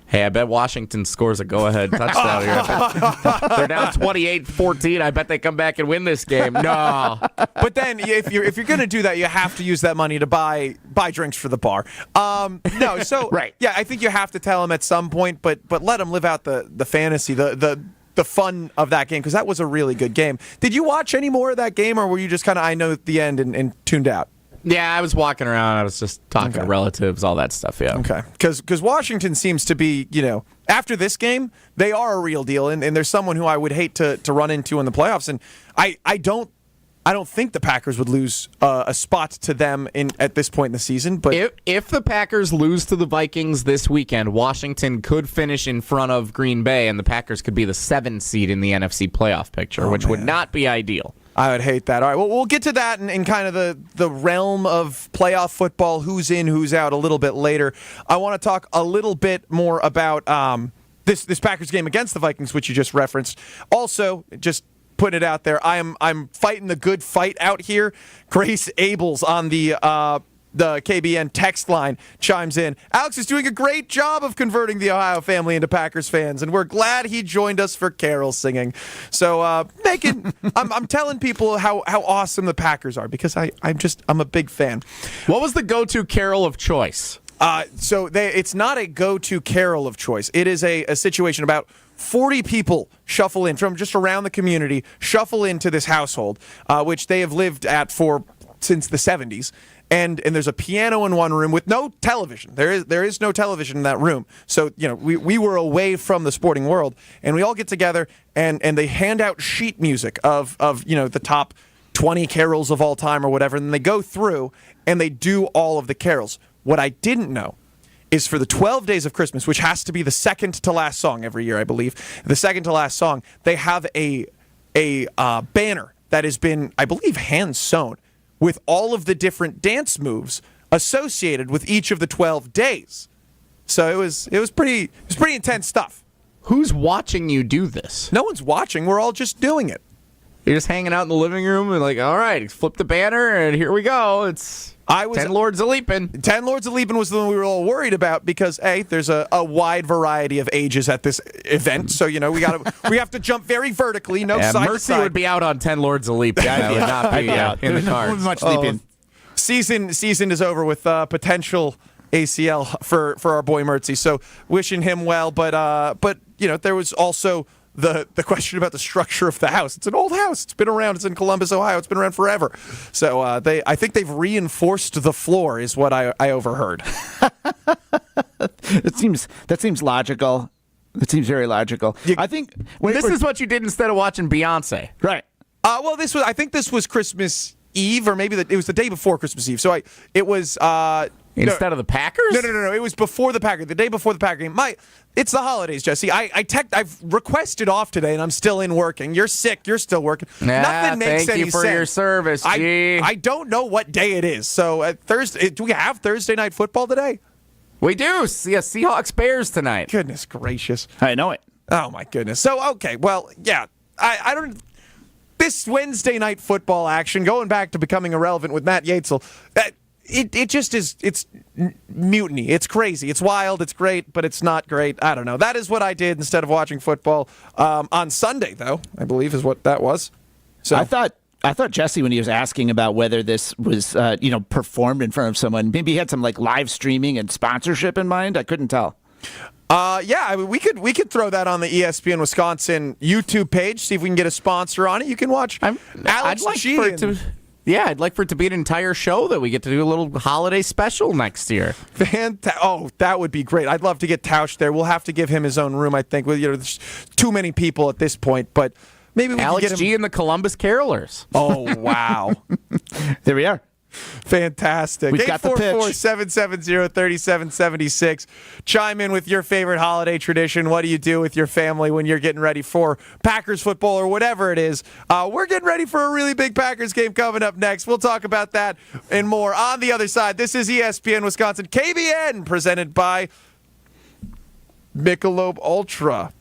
Hey, I bet Washington scores a go-ahead touchdown here. They're down 28-14. I bet they come back and win this game. No. But then if you're going to do that, you have to use that money to buy drinks for the bar. No, so right. Yeah, I think you have to tell them at some point, but let them live out the fantasy, the fun of that game, because that was a really good game. Did you watch any more of that game, or were you just kind of, I know at the end and tuned out? Yeah, I was walking around. I was just talking to relatives, all that stuff, yeah. Okay. Because Washington seems to be, after this game, they are a real deal, and there's someone who I would hate to run into in the playoffs, and I don't think the Packers would lose a spot to them at this point in the season. But if the Packers lose to the Vikings this weekend, Washington could finish in front of Green Bay, and the Packers could be the 7th seed in the NFC playoff picture, which would not be ideal. I would hate that. All right, well, we'll get to that in kind of the realm of playoff football, who's in, who's out, a little bit later. I want to talk a little bit more about this Packers game against the Vikings, which you just referenced. Also, just putting it out there, I'm fighting the good fight out here. Grace Abels on the KBN text line chimes in. Alex is doing a great job of converting the Ohio family into Packers fans, and we're glad he joined us for carol singing. So I'm telling people how awesome the Packers are, because I'm a big fan. What was the go-to carol of choice? It's not a go-to carol of choice. It is a situation about 40 people shuffle in from just around the community, shuffle into this household, which they have lived at since the 70s. And there's a piano in one room with no television. There is no television in that room. So, we were away from the sporting world, and we all get together and they hand out sheet music of the top 20 carols of all time or whatever, and then they go through and they do all of the carols. What I didn't know is for the 12 Days of Christmas, which has to be the second to last song every year, I believe, the second to last song, they have a banner that has been, I believe, hand sewn with all of the different dance moves associated with each of the 12 days. So it was pretty intense stuff. Who's watching you do this? No one's watching. We're all just doing it. You're just hanging out in the living room and like, all right, flip the banner and here we go. It's 10 Lords of Leaping. 10 Lords of Leaping was the one we were all worried about because, A, there's a wide variety of ages at this event. So, we have to jump very vertically, no side to Mercy side. would be out on 10 Lords of Leaping. That would not be out in the cards. Much leaping. Season is over with potential ACL for our boy Mertzy. So wishing him well, but there was also the question about the structure of the house. It's an old house. It's been around. It's in Columbus, Ohio. It's been around forever. So I think they've reinforced the floor is what I overheard. That seems logical. It seems very logical. I think this is what you did instead of watching Beyonce. Right. Well, I think this was Christmas Eve, or maybe it was the day before Christmas Eve. So it was instead of the Packers. No. It was before the Packers. The day before the Packer game. It's the holidays, Jesse. I've requested off today, and I'm still in working. You're sick. You're still working. Nothing makes any sense. Thank you for your service, G. I don't know what day it is. So Thursday. Do we have Thursday night football today? We do. Yeah, Seahawks Bears tonight. Goodness gracious. I know it. Oh my goodness. So okay. Well, yeah. I don't. This Wednesday night football action, going back to becoming irrelevant with Matt Yatesel, it just is. It's mutiny. It's crazy. It's wild. It's great, but it's not great. I don't know. That is what I did instead of watching football on Sunday, though. I believe is what that was. So I thought Jesse, when he was asking about whether this was performed in front of someone, maybe he had some like live streaming and sponsorship in mind. I couldn't tell. We could throw that on the ESPN Wisconsin YouTube page. See if we can get a sponsor on it. You can watch Alex G. I'd like for it to be an entire show that we get to do a little holiday special next year. That would be great. I'd love to get Tausch there. We'll have to give him his own room, I think. There's too many people at this point, but maybe we Alex can get him. G. and the Columbus Carolers. Oh, wow. There we are. Fantastic. We've got the pitch. 844-770-3776. Chime in with your favorite holiday tradition. What do you do with your family when you're getting ready for Packers football or whatever it is? We're getting ready for a really big Packers game coming up next. We'll talk about that and more on the other side. This is ESPN Wisconsin KBN, presented by Michelob Ultra.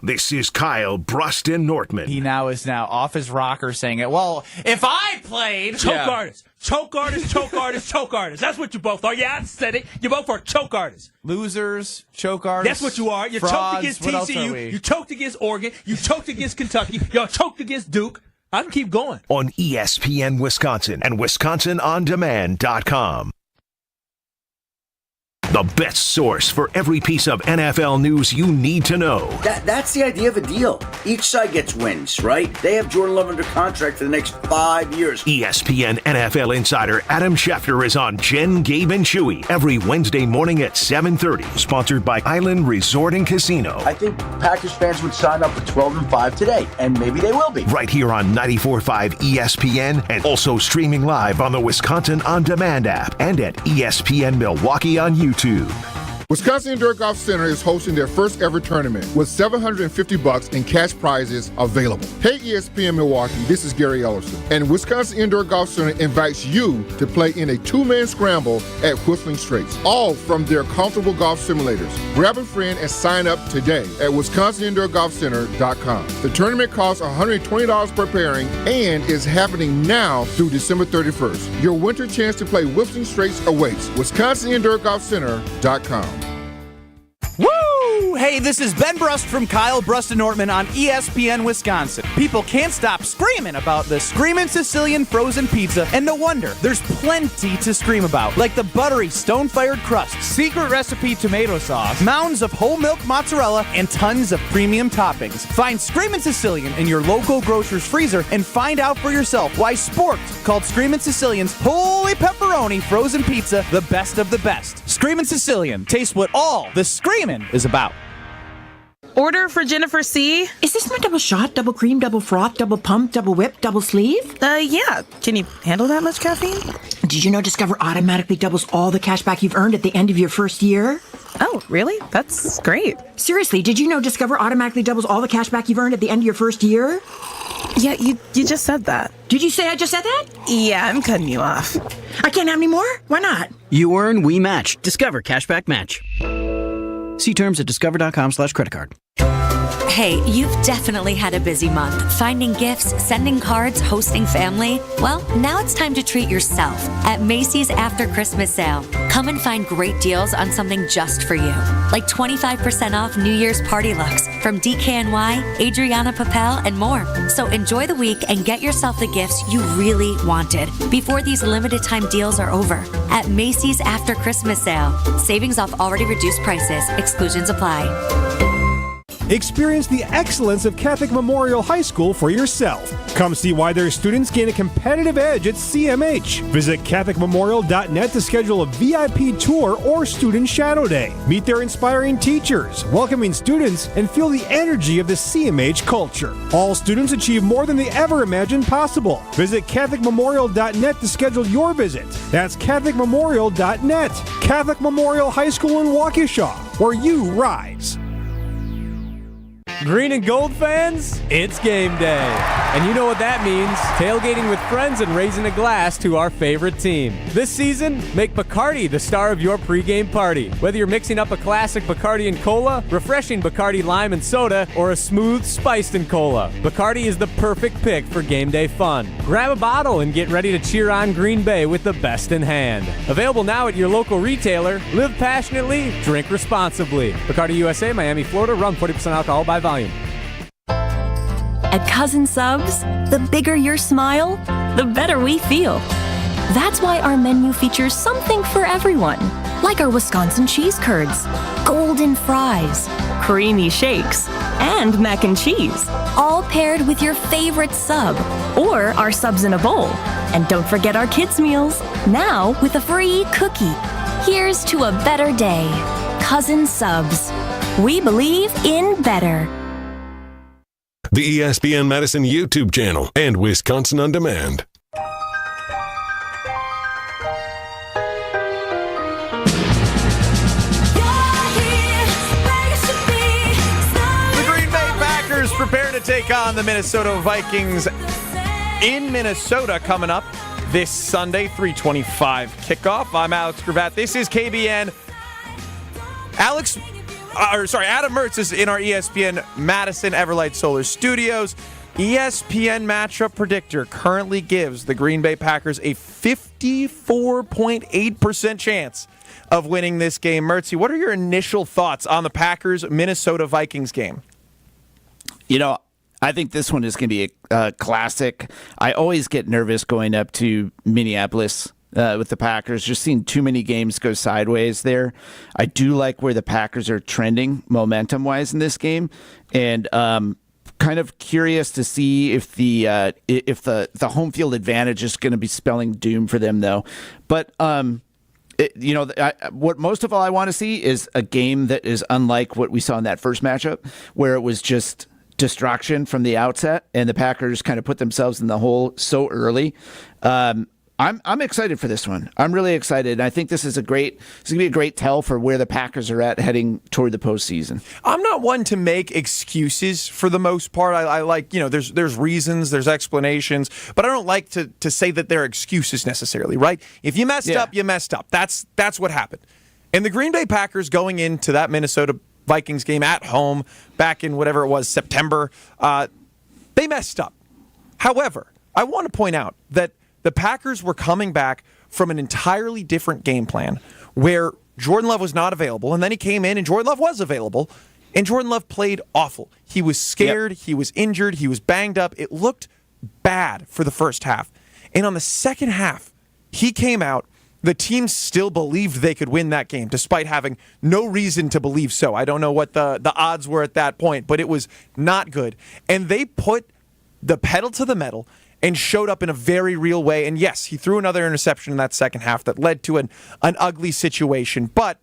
This is Kyle Bruston Nortman. He now is off his rocker saying it. Well, if I played... Choke artist. Choke artist, choke artist, choke artist. That's what you both are. Yeah, I said it. You both are choke artists. Losers, choke artists. That's what you are. You frauds, choked against what else are TCU. we? You choked against Oregon. You choked against Kentucky. Y'all choked against Duke. I can keep going. On ESPN Wisconsin and WisconsinOnDemand.com. The best source for every piece of NFL news you need to know. That's the idea of a deal. Each side gets wins, right? They have Jordan Love under contract for the next 5 years. ESPN NFL insider Adam Schefter is on Jen, Gabe, and Chewy every Wednesday morning at 7:30. Sponsored by Island Resort and Casino. I think Packers fans would sign up for 12-5 today, and maybe they will be. Right here on 94.5 ESPN and also streaming live on the Wisconsin On Demand app and at ESPN Milwaukee on YouTube. Wisconsin Indoor Golf Center is hosting their first ever tournament with $750 in cash prizes available. Hey ESPN Milwaukee, this is Gary Ellerson, and Wisconsin Indoor Golf Center invites you to play in a two-man scramble at Whistling Straits, all from their comfortable golf simulators. Grab a friend and sign up today at WisconsinIndoorGolfCenter.com. The tournament costs $120 per pairing and is happening now through December 31st. Your winter chance to play Whistling Straits awaits. WisconsinIndoorGolfCenter.com. Woo! Hey, this is Ben Brust from Kyle Brust and Nortman on ESPN Wisconsin. People can't stop screaming about the Screamin' Sicilian frozen pizza, and no wonder. There's plenty to scream about, like the buttery stone-fired crust, secret recipe tomato sauce, mounds of whole milk mozzarella, and tons of premium toppings. Find Screamin' Sicilian in your local grocer's freezer and find out for yourself why Sporked called Screamin' Sicilian's Holy Pepperoni frozen pizza the best of the best. Screamin' Sicilian. Taste what all the screamin' is about. Order for Jennifer C. Is this my double shot, double cream, double froth, double pump, double whip, double sleeve? Yeah. Can you handle that much caffeine? Did you know Discover automatically doubles all the cash back you've earned at the end of your first year? Oh, really? That's great. Seriously, did you know Discover automatically doubles all the cash back you've earned at the end of your first year? Yeah, you just said that. Did you say I just said that? Yeah, I'm cutting you off. I can't have any more? Why not? You earn, we match. Discover Cashback Match. See terms at discover.com/creditcard. Hey, you've definitely had a busy month. Finding gifts, sending cards, hosting family. Well, now it's time to treat yourself at Macy's After Christmas Sale. Come and find great deals on something just for you. Like 25% off New Year's party looks from DKNY, Adriana Papel, and more. So enjoy the week and get yourself the gifts you really wanted before these limited time deals are over. At Macy's After Christmas Sale. Savings off already reduced prices. Exclusions apply. Experience the excellence of Catholic Memorial High School for yourself. Come see why their students gain a competitive edge at CMH. Visit CatholicMemorial.net to schedule a VIP tour or student shadow day. Meet their inspiring teachers, welcoming students, and feel the energy of the CMH culture. All students achieve more than they ever imagined possible. Visit CatholicMemorial.net to schedule your visit. That's CatholicMemorial.net. Catholic Memorial High School in Waukesha, where you rise. Green and gold fans, it's game day. And you know what that means. Tailgating with friends and raising a glass to our favorite team. This season, make Bacardi the star of your pregame party. Whether you're mixing up a classic Bacardi and cola, refreshing Bacardi lime and soda, or a smooth spiced and cola, Bacardi is the perfect pick for game day fun. Grab a bottle and get ready to cheer on Green Bay with the best in hand. Available now at your local retailer. Live passionately, drink responsibly. Bacardi USA, Miami, Florida. Rum 40% alcohol by volume. At Cousin Subs, the bigger your smile, the better we feel. That's why our menu features something for everyone, like our Wisconsin cheese curds, golden fries, creamy shakes, and mac and cheese, all paired with your favorite sub, or our subs in a bowl. And don't forget our kids' meals, now with a free cookie. Here's to a better day. Cousin Subs. We believe in better. The ESPN Madison YouTube channel and Wisconsin On Demand. The Green Bay Packers prepare to take on the Minnesota Vikings in Minnesota coming up this Sunday, 3:25 kickoff. I'm Alex Gravatt. This is KBN. Adam Mertz is in our ESPN Madison Everlight Solar Studios. ESPN Matchup Predictor currently gives the Green Bay Packers a 54.8% chance of winning this game. Mertzy, what are your initial thoughts on the Packers-Minnesota Vikings game? You know, I think this one is going to be a classic. I always get nervous going up to Minneapolis with the Packers. Just seeing too many games go sideways there. I do like where the Packers are trending momentum-wise in this game, and kind of curious to see if the home field advantage is going to be spelling doom for them, though. But what most of all I want to see is a game that is unlike what we saw in that first matchup, where it was just destruction from the outset, and the Packers kind of put themselves in the hole so early. I'm excited for this one. I'm really excited. I think this is going to be a great tell for where the Packers are at heading toward the postseason. I'm not one to make excuses for the most part. I like, there's reasons, there's explanations, but I don't like to say that they're excuses necessarily, right? If you messed up, you messed up. That's what happened. And the Green Bay Packers going into that Minnesota Vikings game at home back in whatever it was, September, they messed up. However, I want to point out that the Packers were coming back from an entirely different game plan where Jordan Love was not available, and then he came in and Jordan Love was available, And Jordan Love played awful. He was scared. He was injured. He was banged up. It looked bad for the first half. And on the second half, he came out. The team still believed they could win that game, despite having no reason to believe so. I don't know what the odds were at that point, but it was not good. And they put the pedal to the metal and showed up in a very real way. And yes, he threw another interception in that second half that led to an ugly situation. But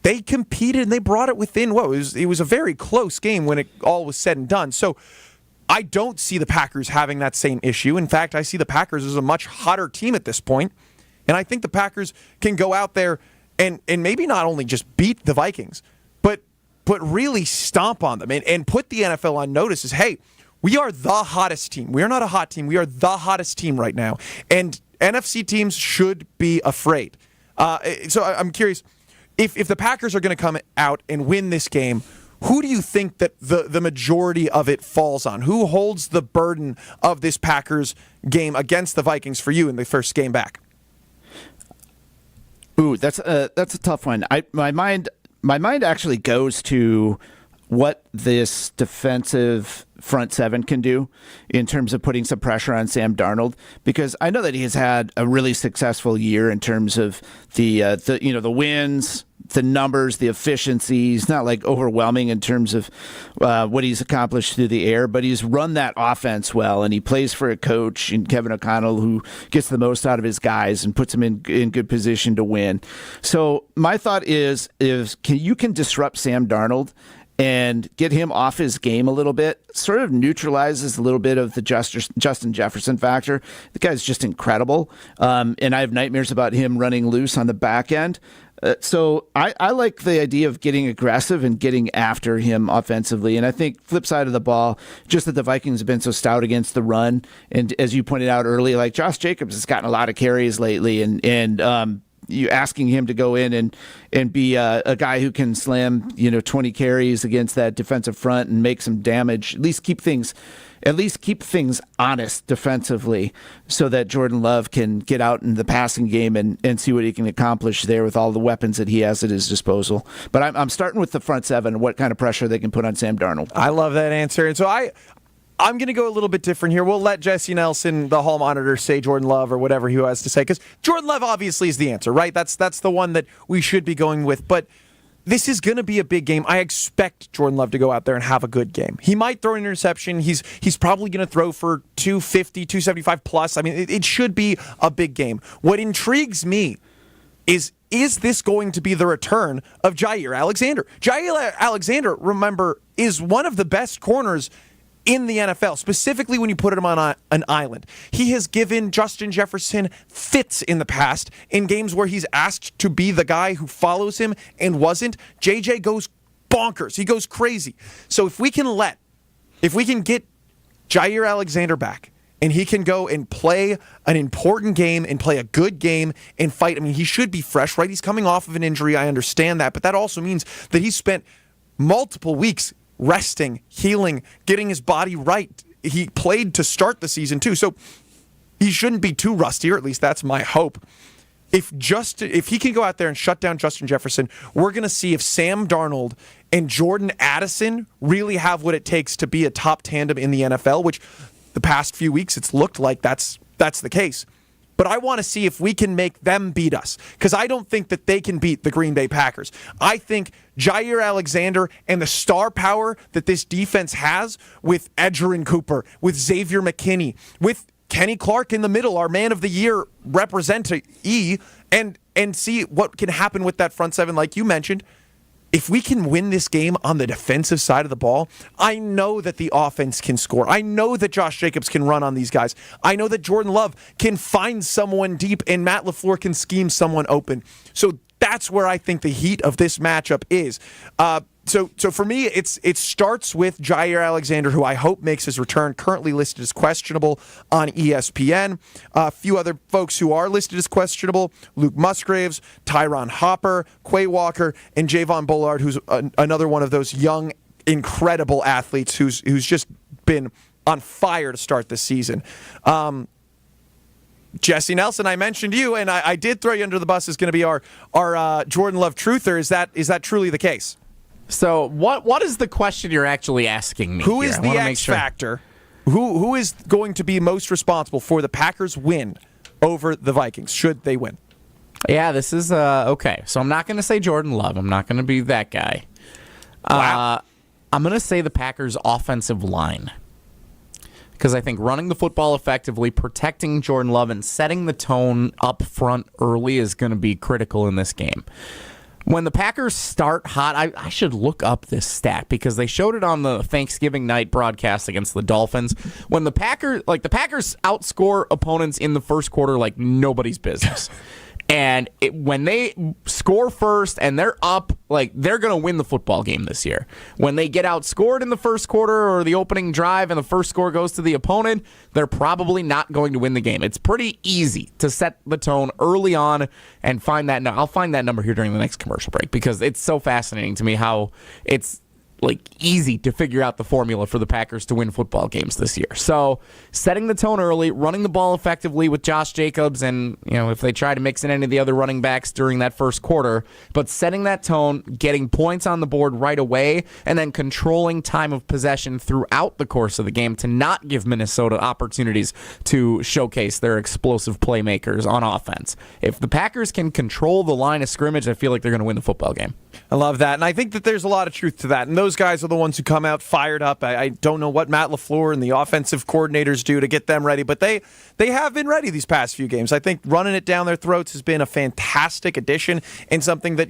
they competed and they brought it within, it was a very close game when it all was said and done. So I don't see the Packers having that same issue. In fact, I see the Packers as a much hotter team at this point. And I think the Packers can go out there and maybe not only just beat the Vikings, but really stomp on them and put the NFL on notice as, hey, we are the hottest team. We are not a hot team. We are the hottest team right now. And NFC teams should be afraid. So I'm curious, if the Packers are going to come out and win this game, who do you think that the majority of it falls on? Who holds the burden of this Packers game against the Vikings for you in the first game back? Ooh, that's a tough one. My mind actually goes to what this defensive front seven can do in terms of putting some pressure on Sam Darnold, because I know that he has had a really successful year in terms of the wins, the numbers, the efficiency. He's not like overwhelming in terms of what he's accomplished through the air, but he's run that offense well, and he plays for a coach in Kevin O'Connell who gets the most out of his guys and puts them in good position to win. So my thought is you can disrupt Sam Darnold and get him off his game a little bit, sort of neutralizes a little bit of the Justin Jefferson factor. The guy's just incredible, and I have nightmares about him running loose on the back end. So I like the idea of getting aggressive and getting after him offensively. And I think flip side of the ball, just that the Vikings have been so stout against the run. And as you pointed out earlier, like Josh Jacobs has gotten a lot of carries lately, and you asking him to go in and be a guy who can slam 20 carries against that defensive front and make some damage, at least keep things honest defensively, so that Jordan Love can get out in the passing game and see what he can accomplish there with all the weapons that he has at his disposal. But I'm starting with the front seven and what kind of pressure they can put on Sam Darnold. I love that answer. And so I'm going to go a little bit different here. We'll let Jesse Nelson, the hall monitor, say Jordan Love or whatever he has to say, because Jordan Love obviously is the answer, right? That's the one that we should be going with. But this is going to be a big game. I expect Jordan Love to go out there and have a good game. He might throw an interception. He's probably going to throw for 250, 275 plus. I mean, it should be a big game. What intrigues me is this going to be the return of Jair Alexander? Jair Alexander, remember, is one of the best corners in the NFL, specifically when you put him on an island. He has given Justin Jefferson fits in the past in games where he's asked to be the guy who follows him and wasn't. JJ goes bonkers. He goes crazy. So if we can get Jair Alexander back and he can go and play an important game and play a good game and fight. I mean, he should be fresh, right? He's coming off of an injury. I understand that. But that also means that he spent multiple weeks resting, healing, getting his body right. He played to start the season too, so he shouldn't be too rusty, or at least that's my hope. If he can go out there and shut down Justin Jefferson, we're going to see if Sam Darnold and Jordan Addison really have what it takes to be a top tandem in the NFL, which the past few weeks it's looked like that's the case. But I want to see if we can make them beat us, because I don't think that they can beat the Green Bay Packers. I think Jair Alexander and the star power that this defense has with Edgerrin Cooper, with Xavier McKinney, with Kenny Clark in the middle, our man of the year representee, and see what can happen with that front seven like you mentioned. If we can win this game on the defensive side of the ball, I know that the offense can score. I know that Josh Jacobs can run on these guys. I know that Jordan Love can find someone deep and Matt LaFleur can scheme someone open. So that's where I think the heat of this matchup is. So for me, it starts with Jair Alexander, who I hope makes his return, currently listed as questionable on ESPN. A few other folks who are listed as questionable: Luke Musgraves, Tyron Hopper, Quay Walker, and Javon Bullard, who's another one of those young, incredible athletes who's just been on fire to start this season. Jesse Nelson, I mentioned you, and I did throw you under the bus, is going to be our Jordan Love truther. Is that truly the case? So what is the question you're actually asking me? Who here? is the X factor? Who is going to be most responsible for the Packers' win over the Vikings, should they win? Yeah, this is okay. So I'm not going to say Jordan Love. I'm not going to be that guy. Wow. I'm going to say the Packers' offensive line. Because I think running the football effectively, protecting Jordan Love, and setting the tone up front early is going to be critical in this game. When the Packers start hot, I should look up this stat because they showed it on the Thanksgiving night broadcast against the Dolphins. When the Packers outscore opponents in the first quarter like nobody's business. And when they score first and they're up, like, they're going to win the football game this year. When they get outscored in the first quarter or the opening drive and the first score goes to the opponent, they're probably not going to win the game. It's pretty easy to set the tone early on and find that. I'll find that number here during the next commercial break because it's so fascinating to me how it's like easy to figure out the formula for the Packers to win football games this year. So setting the tone early, running the ball effectively with Josh Jacobs, and if they try to mix in any of the other running backs during that first quarter, but setting that tone, getting points on the board right away, and then controlling time of possession throughout the course of the game to not give Minnesota opportunities to showcase their explosive playmakers on offense. If the Packers can control the line of scrimmage, I feel like they're going to win the football game. I love that, and I think that there's a lot of truth to that, and those guys are the ones who come out fired up. I don't know what Matt LaFleur and the offensive coordinators do to get them ready, but they have been ready these past few games. I think running it down their throats has been a fantastic addition and something that,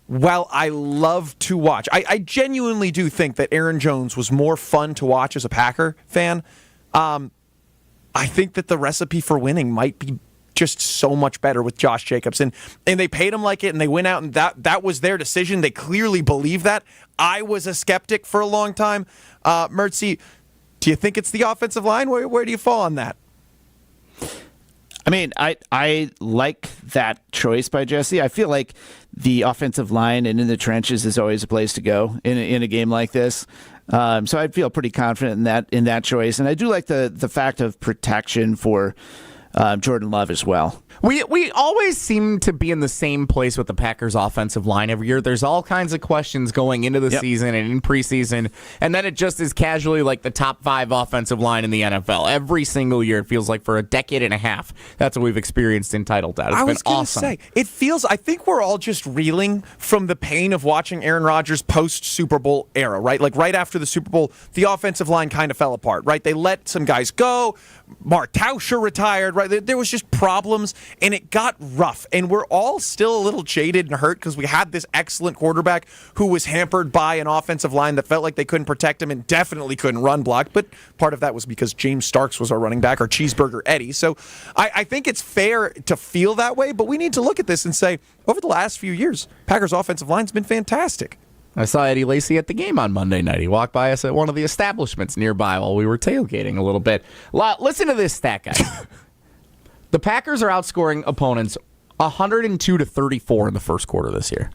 while I love to watch, I genuinely do think that Aaron Jones was more fun to watch as a Packer fan. I think that the recipe for winning might be just so much better with Josh Jacobs. And they paid him like it, and they went out, and that was their decision. They clearly believe that. I was a skeptic for a long time. Mertzy, do you think it's the offensive line? Where do you fall on that? I mean, I like that choice by Jesse. I feel like the offensive line and in the trenches is always a place to go in a game like this. So I'd feel pretty confident in that choice. And I do like the fact of protection for Jordan Love as well. We always seem to be in the same place with the Packers offensive line every year. There's all kinds of questions going into the season and in preseason, and then it just is casually like the top 5 offensive line in the NFL. Every single year, it feels like for a decade and a half. That's what we've experienced in Title Dad. It's been awesome. I think we're all just reeling from the pain of watching Aaron Rodgers post-Super Bowl era, right? Like right after the Super Bowl, the offensive line kind of fell apart, right? They let some guys go. Mark Tauscher retired, right? There was just problems, and it got rough. And we're all still a little jaded and hurt because we had this excellent quarterback who was hampered by an offensive line that felt like they couldn't protect him and definitely couldn't run block. But part of that was because James Starks was our running back, or Cheeseburger Eddie. So I think it's fair to feel that way, but we need to look at this and say, over the last few years, Packers' offensive line's been fantastic. I saw Eddie Lacy at the game on Monday night. He walked by us at one of the establishments nearby while we were tailgating a little bit. Listen to this stat, guys. The Packers are outscoring opponents 102-34 in the first quarter this year.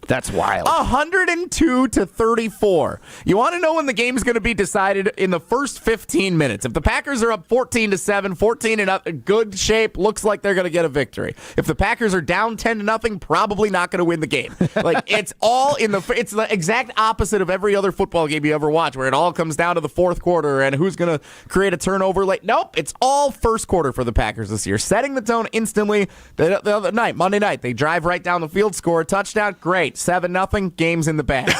That's wild. 102-34. You want to know when the game's going to be decided? In the first 15 minutes. If the Packers are up 14-7, 14 and up, good shape, looks like they're going to get a victory. If the Packers are down 10-0, probably not going to win the game. Like it's the exact opposite of every other football game you ever watch, where it all comes down to the fourth quarter and who's going to create a turnover late. Nope, it's all first quarter for the Packers this year. Setting the tone instantly. The other night, Monday night, they drive right down the field, score a touchdown. Great. 7-0, game's in the bag.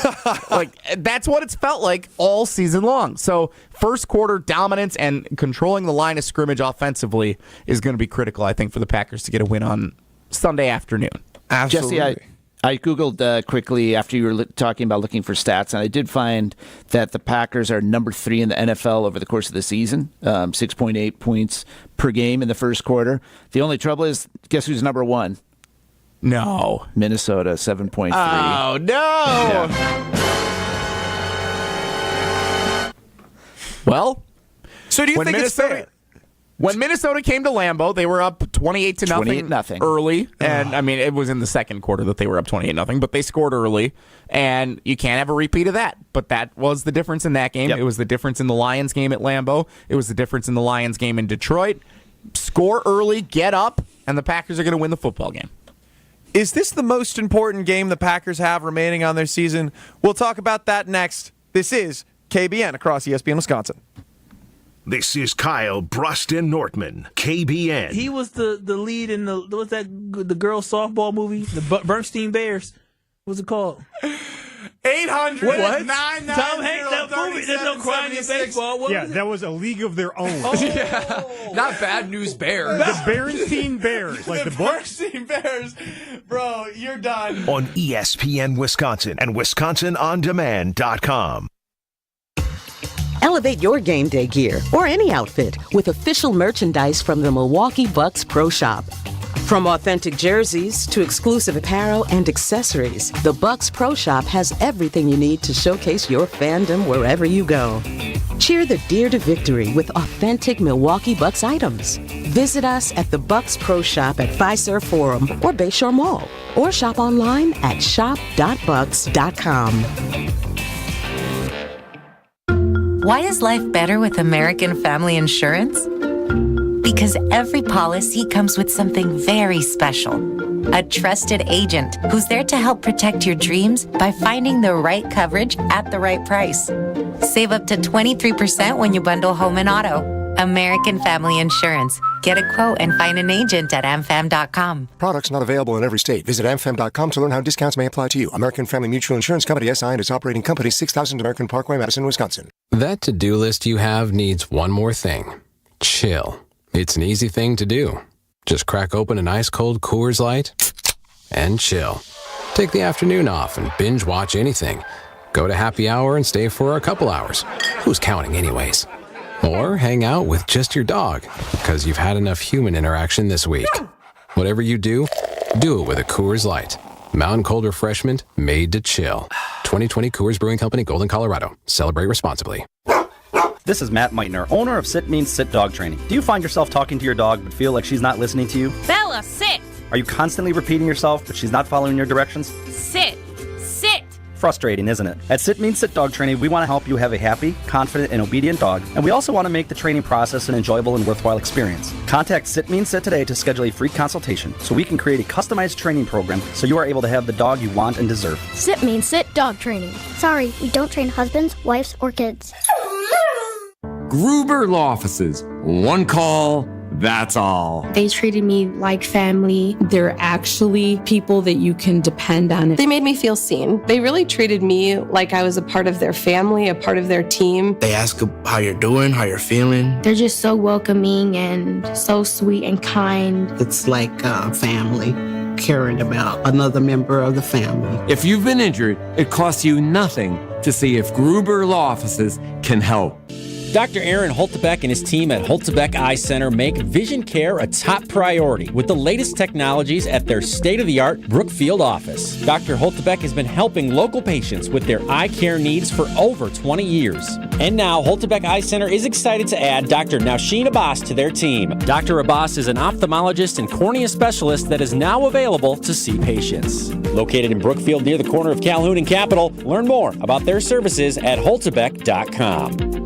Like that's what it's felt like all season long. So first quarter dominance and controlling the line of scrimmage offensively is going to be critical, I think, for the Packers to get a win on Sunday afternoon. Absolutely. Jesse, I Googled quickly after you were talking about looking for stats, and I did find that the Packers are number 3 in the NFL over the course of the season, 6.8 points per game in the first quarter. The only trouble is, guess who's number 1? No. Minnesota, 7.3. Oh, no. Yeah. Well, so do you think it's fair? When Minnesota came to Lambeau, they were up 28-0 early. And, I mean, it was in the second quarter that they were up 28-0, but they scored early. And you can't have a repeat of that. But that was the difference in that game. Yep. It was the difference in the Lions game at Lambeau. It was the difference in the Lions game in Detroit. Score early, get up, and the Packers are going to win the football game. Is this the most important game the Packers have remaining on their season? We'll talk about that next. This is KBN across ESPN Wisconsin. This is Kyle Bruston Nortman, KBN. He was the lead in the girls softball movie, the Bernstein Bears. What's it called? 800 what? 990 Tom Hanks, that movie. There's no crying in baseball. What was it? That was A League of Their Own. Yeah. Not Bad News Bears. The Bernstein Bears, like the book. Bernstein Bears. Bro, you're done. On ESPN Wisconsin and WisconsinOnDemand.com. Elevate your game day gear or any outfit with official merchandise from the Milwaukee Bucks Pro Shop. From authentic jerseys to exclusive apparel and accessories, the Bucks Pro Shop has everything you need to showcase your fandom wherever you go. Cheer the Deer to victory with authentic Milwaukee Bucks items. Visit us at the Bucks Pro Shop at Fiserv Forum or Bayshore Mall, or shop online at shop.bucks.com. Why is life better with American Family Insurance? Because every policy comes with something very special. A trusted agent who's there to help protect your dreams by finding the right coverage at the right price. Save up to 23% when you bundle home and auto. American Family Insurance. Get a quote and find an agent at amfam.com. Products not available in every state. Visit amfam.com to learn how discounts may apply to you. American Family Mutual Insurance Company, SI, and its operating company, 6000 American Parkway, Madison, Wisconsin. That to-do list you have needs one more thing. Chill. It's an easy thing to do. Just crack open an ice-cold Coors Light and chill. Take the afternoon off and binge watch anything. Go to happy hour and stay for a couple hours. Who's counting anyways? Or hang out with just your dog, because you've had enough human interaction this week. Whatever you do, do it with a Coors Light. Mountain cold refreshment made to chill. 2020 Coors Brewing Company, Golden, Colorado. Celebrate responsibly. This is Matt Meitner, owner of Sit Means Sit Dog Training. Do you find yourself talking to your dog but feel like she's not listening to you? Bella, sit! Are you constantly repeating yourself but she's not following your directions? Sit! Sit! Frustrating, isn't it? At Sit Means Sit Dog Training, we want to help you have a happy, confident, and obedient dog, and we also want to make the training process an enjoyable and worthwhile experience. Contact Sit Means Sit today to schedule a free consultation so we can create a customized training program so you are able to have the dog you want and deserve. Sit Means Sit Dog Training. Sorry, we don't train husbands, wives, or kids. Gruber Law Offices. One call, that's all. They treated me like family. They're actually people that you can depend on. They made me feel seen. They really treated me like I was a part of their family, a part of their team. They ask how you're doing, how you're feeling. They're just so welcoming and so sweet and kind. It's like family, caring about another member of the family. If you've been injured, it costs you nothing to see if Gruber Law Offices can help. Dr. Aaron Holtebeck and his team at Holtebeck Eye Center make vision care a top priority with the latest technologies at their state-of-the-art Brookfield office. Dr. Holtebeck has been helping local patients with their eye care needs for over 20 years. And now, Holtebeck Eye Center is excited to add Dr. Nausheen Abbas to their team. Dr. Abbas is an ophthalmologist and cornea specialist that is now available to see patients. Located in Brookfield near the corner of Calhoun and Capitol, learn more about their services at holtebeck.com.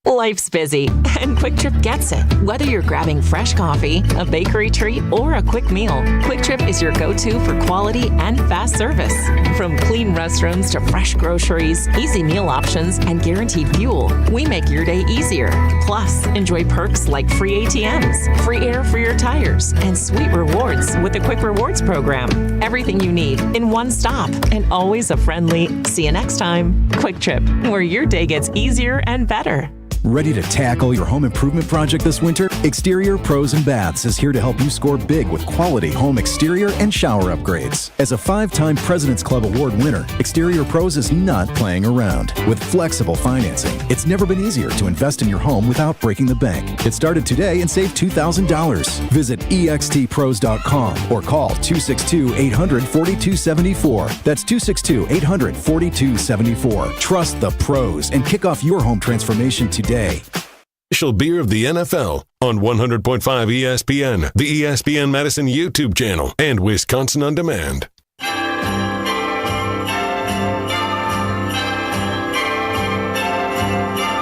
Life's busy, and Quick Trip gets it. Whether you're grabbing fresh coffee, a bakery treat, or a quick meal, Quick Trip is your go-to for quality and fast service. From clean restrooms to fresh groceries, easy meal options, and guaranteed fuel, we make your day easier. Plus, enjoy perks like free ATMs, free air for your tires, and sweet rewards with the Quick Rewards program. Everything you need in one stop, and always a friendly, see you next time, Quick Trip, where your day gets easier and better. Ready to tackle your home improvement project this winter? Exterior Pros and Baths is here to help you score big with quality home exterior and shower upgrades. As a 5-time President's Club Award winner, Exterior Pros is not playing around. With flexible financing, it's never been easier to invest in your home without breaking the bank. Get started today and save $2,000. Visit extpros.com or call 262-800-4274. That's 262-800-4274. Trust the pros and kick off your home transformation today. Official beer of the NFL on 100.5 ESPN, the ESPN Madison YouTube channel, and Wisconsin On Demand.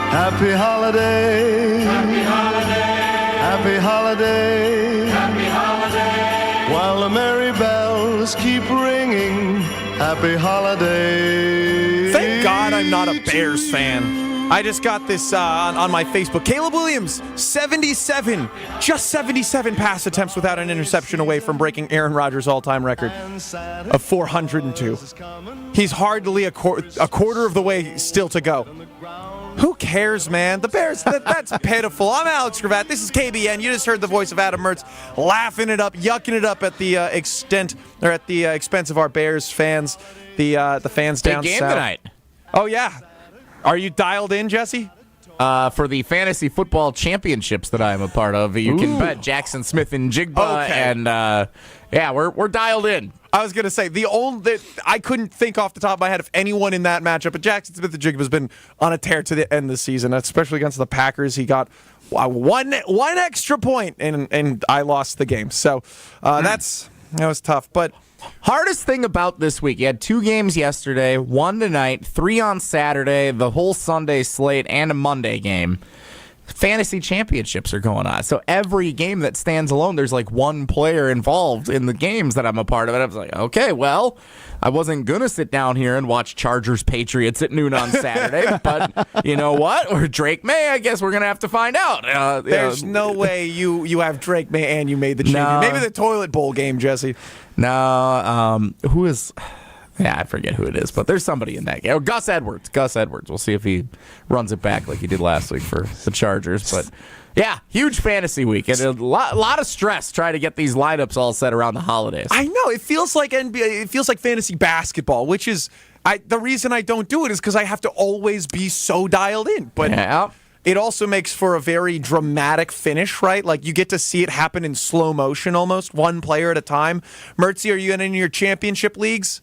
Happy holiday. Happy holiday. Happy holiday. Happy holiday. While the merry bells Happy holiday. Thank God I'm not a Bears fan. I just got this on my Facebook. Caleb Williams, 77, just 77 pass attempts without an interception away from breaking Aaron Rodgers' all-time record of 402. He's hardly a quarter of the way still to go. Who cares, man? The Bears, that's pitiful. I'm Alex Gravatt. This is KBN. You just heard the voice of Adam Mertz laughing it up, yucking it up at the expense of our Bears fans, the fans down south. Big game tonight. Oh, yeah. Are you dialed in, Jesse? For the fantasy football championships that I am a part of, you can bet Jackson Smith and Jigba, and we're dialed in. I was gonna say I couldn't think off the top of my head of anyone in that matchup, but Jackson Smith and Jigba has been on a tear to the end of the season, especially against the Packers. He got one extra point, and I lost the game. So that was tough, but. Hardest thing about this week, you had 2 games yesterday, 1 tonight, 3 on Saturday, the whole Sunday slate, and a Monday game. Fantasy championships are going on. So every game that stands alone, there's like one player involved in the games that I'm a part of. And I was like, okay, well, I wasn't going to sit down here and watch Chargers-Patriots at noon on Saturday. But you know what? Or Drake May, I guess we're going to have to find out. There's no way you have Drake May and you made the champion. Maybe the toilet bowl game, Jesse. No, who is... Yeah, I forget who it is, but there's somebody in that game. Oh, Gus Edwards. We'll see if he runs it back like he did last week for the Chargers. But, yeah, huge fantasy week. And a lot of stress trying to get these lineups all set around the holidays. I know. It feels like NBA. It feels like fantasy basketball, which is... the reason I don't do it is because I have to always be so dialed in. But yeah. It also makes for a very dramatic finish, right? Like, you get to see it happen in slow motion almost, one player at a time. Mertzy, are you in any of your championship leagues?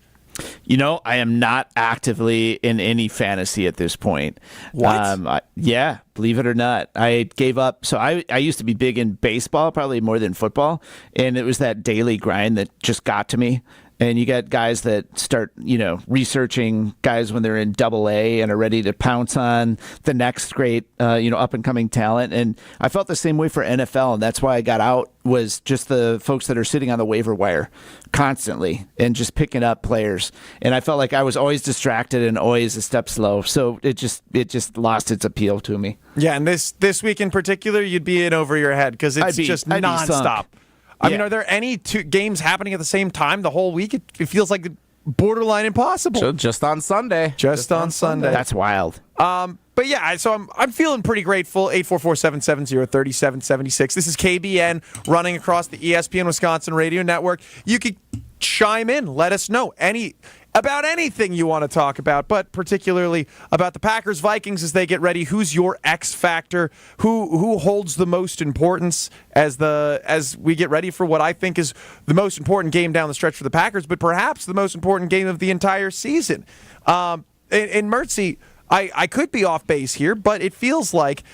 You know, I am not actively in any fantasy at this point. What? Yeah, believe it or not. I gave up. So I used to be big in baseball, probably more than football. And it was that daily grind that just got to me. And you got guys that start, researching guys when they're in Double-A and are ready to pounce on the next great, up-and-coming talent. And I felt the same way for NFL, and that's why I got out, was just the folks that are sitting on the waiver wire constantly and just picking up players. And I felt like I was always distracted and always a step slow. So it just lost its appeal to me. Yeah, and this week in particular, you'd be in over your head because it's just nonstop. I mean, are there any 2 games happening at the same time the whole week? It feels like borderline impossible. So just on Sunday. Just on Sunday. That's wild. But yeah, so I'm feeling pretty grateful. 844-770-3776. This is KBN running across the ESPN Wisconsin radio network. You could chime in. Let us know about anything you want to talk about, but particularly about the Packers-Vikings as they get ready. Who's your X factor? Who holds the most importance as we get ready for what I think is the most important game down the stretch for the Packers, but perhaps the most important game of the entire season? In Mertzy, I could be off base here, but it feels like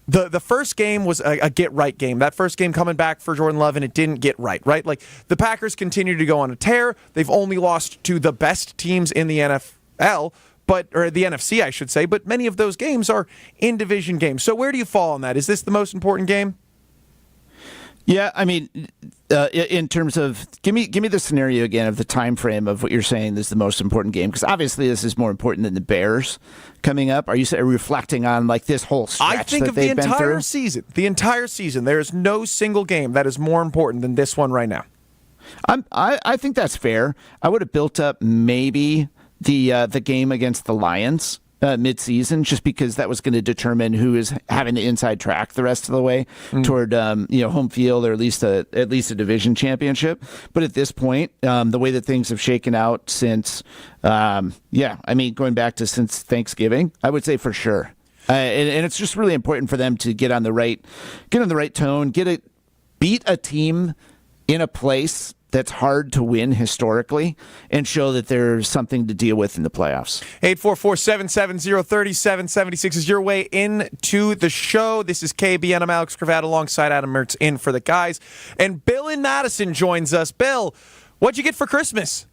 the first game was a get-right game. That first game coming back for Jordan Love, and it didn't get right? Like, the Packers continue to go on a tear. They've only lost to the best teams in the NFL, or the NFC, I should say, but many of those games are in-division games. So where do you fall on that? Is this the most important game? Yeah, I mean, in terms of give me the scenario again of the time frame of what you're saying is the most important game, because obviously this is more important than the Bears coming up. Are you reflecting on like this whole stretch? I think of the entire season. The entire season. There is no single game that is more important than this one right now. I think that's fair. I would have built up maybe the game against the Lions mid-season, just because that was going to determine who is having the inside track the rest of the way toward home field, or at least a division championship. But at this point, the way that things have shaken out since, going back to since Thanksgiving, I would say for sure. And it's just really important for them to get on the right tone, beat a team in a place that's hard to win historically, and show that there's something to deal with in the playoffs. 844-770-3776 is your way into the show. This is KBN. I'm Alex Gravatt alongside Adam Mertz in for the guys. And Bill in Madison joins us. Bill, what'd you get for Christmas?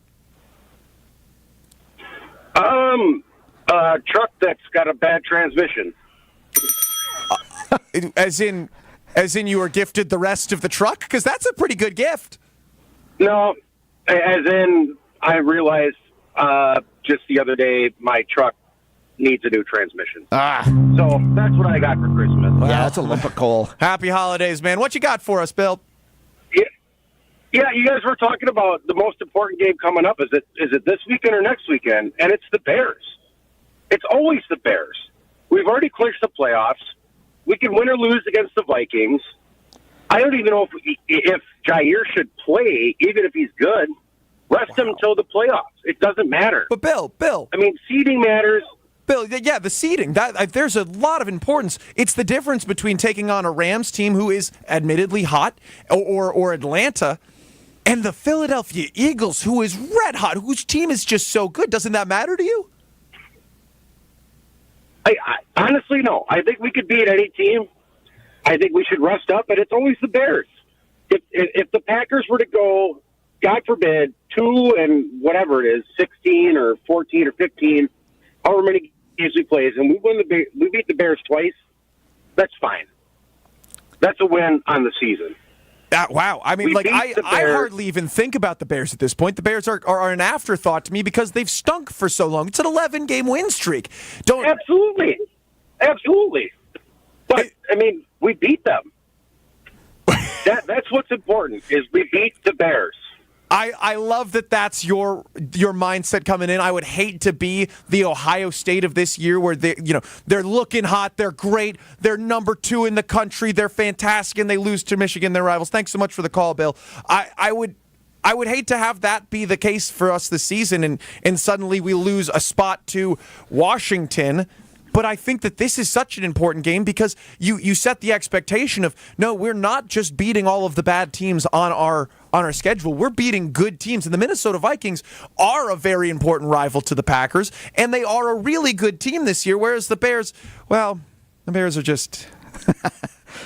A truck that's got a bad transmission. As in you were gifted the rest of the truck? Because that's a pretty good gift. No, as in I realized Just the other day, my truck needs a new transmission. So that's what I got for Christmas. Yeah, that's a lump of coal. Happy holidays, man. What you got for us, Bill? Yeah, you guys were talking about the most important game coming up. Is it this weekend or next weekend? And it's the Bears. It's always the Bears. We've already clinched the playoffs. We can win or lose against the Vikings. I don't even know if Jair should play, even if he's good. Rest him until the playoffs. It doesn't matter. But Bill. I mean, seeding matters. Bill, yeah, the seeding, there's a lot of importance. It's the difference between taking on a Rams team who is admittedly hot or Atlanta and the Philadelphia Eagles, who is red hot, whose team is just so good. Doesn't that matter to you? I honestly, no. I think we could beat any team. I think we should rest up, but it's always the Bears. If the Packers were to go, God forbid, 2 and whatever it is, 16 or 14 or 15, however many games we play, and we beat the Bears twice, that's fine. That's a win on the season. Wow. I mean, I hardly even think about the Bears at this point. The Bears are an afterthought to me because they've stunk for so long. It's an 11-game win streak. Absolutely. But, I mean, we beat them. That's what's important, is we beat the Bears. I love that that's your mindset coming in. I would hate to be the Ohio State of this year where they're looking hot, they're great, they're number 2 in the country, they're fantastic, and they lose to Michigan, their rivals. Thanks so much for the call, Bill. I would hate to have that be the case for us this season and suddenly we lose a spot to Washington. But I think that this is such an important game because you set the expectation of, no, we're not just beating all of the bad teams on our schedule. We're beating good teams. And the Minnesota Vikings are a very important rival to the Packers, and they are a really good team this year, whereas the Bears are just...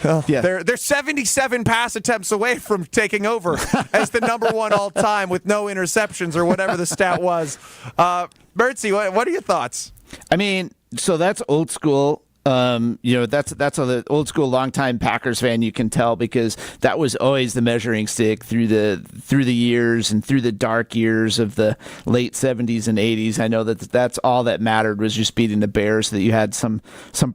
They're 77 pass attempts away from taking over as the number 1 all time with no interceptions or whatever the stat was. Mertzy, what are your thoughts? I mean, so that's old school. That's the old school longtime Packers fan. You can tell because that was always the measuring stick through the years and through the dark years of the late 70s and 80s. I know that's all that mattered was just beating the Bears, so that you had some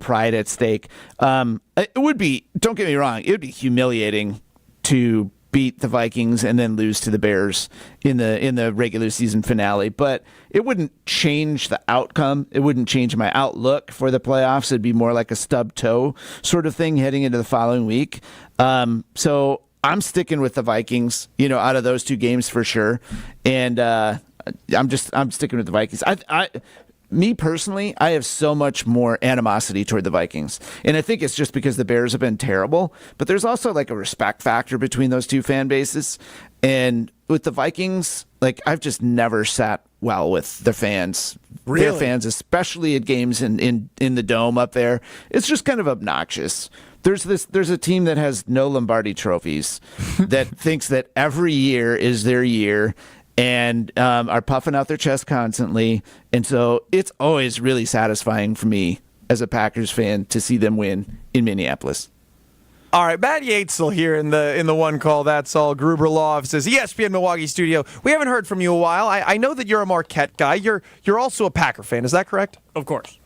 pride at stake. It would be, don't get me wrong, it would be humiliating to beat the Vikings and then lose to the Bears in the regular season finale, but it wouldn't change the outcome. It wouldn't change my outlook for the playoffs. It'd be more like a stub toe sort of thing heading into the following week. So I'm sticking with the Vikings, out of those 2 games for sure, and I'm sticking with the Vikings. Me personally, I have so much more animosity toward the Vikings. And I think it's just because the Bears have been terrible. But there's also like a respect factor between those 2 fan bases. And with the Vikings, I've just never sat well with the fans. Really? Their fans, especially at games in the Dome up there. It's just kind of obnoxious. There's a team that has no Lombardi trophies that thinks that every year is their year and are puffing out their chest constantly. And so it's always really satisfying for me as a Packers fan to see them win in Minneapolis. All right, Matt Yatesel here in the one call. That's all. Gruber Law Offices, ESPN Milwaukee studio. We haven't heard from you a while. I know that you're a Marquette guy. You're also a Packer fan. Is that correct? Of course.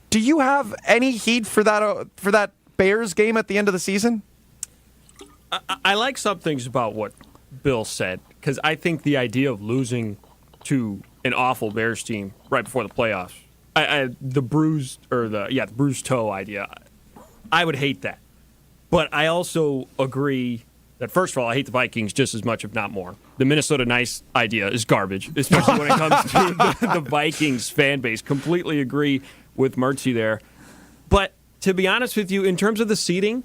Do you have any heat for that Bears game at the end of the season? I like some things about what Bill said, because I think the idea of losing to an awful Bears team right before the playoffs, the bruised toe idea, I would hate that. But I also agree that, first of all, I hate the Vikings just as much, if not more. The Minnesota Nice idea is garbage, especially when it comes to the Vikings fan base. Completely agree with Mertzy there. But to be honest with you, in terms of the seeding,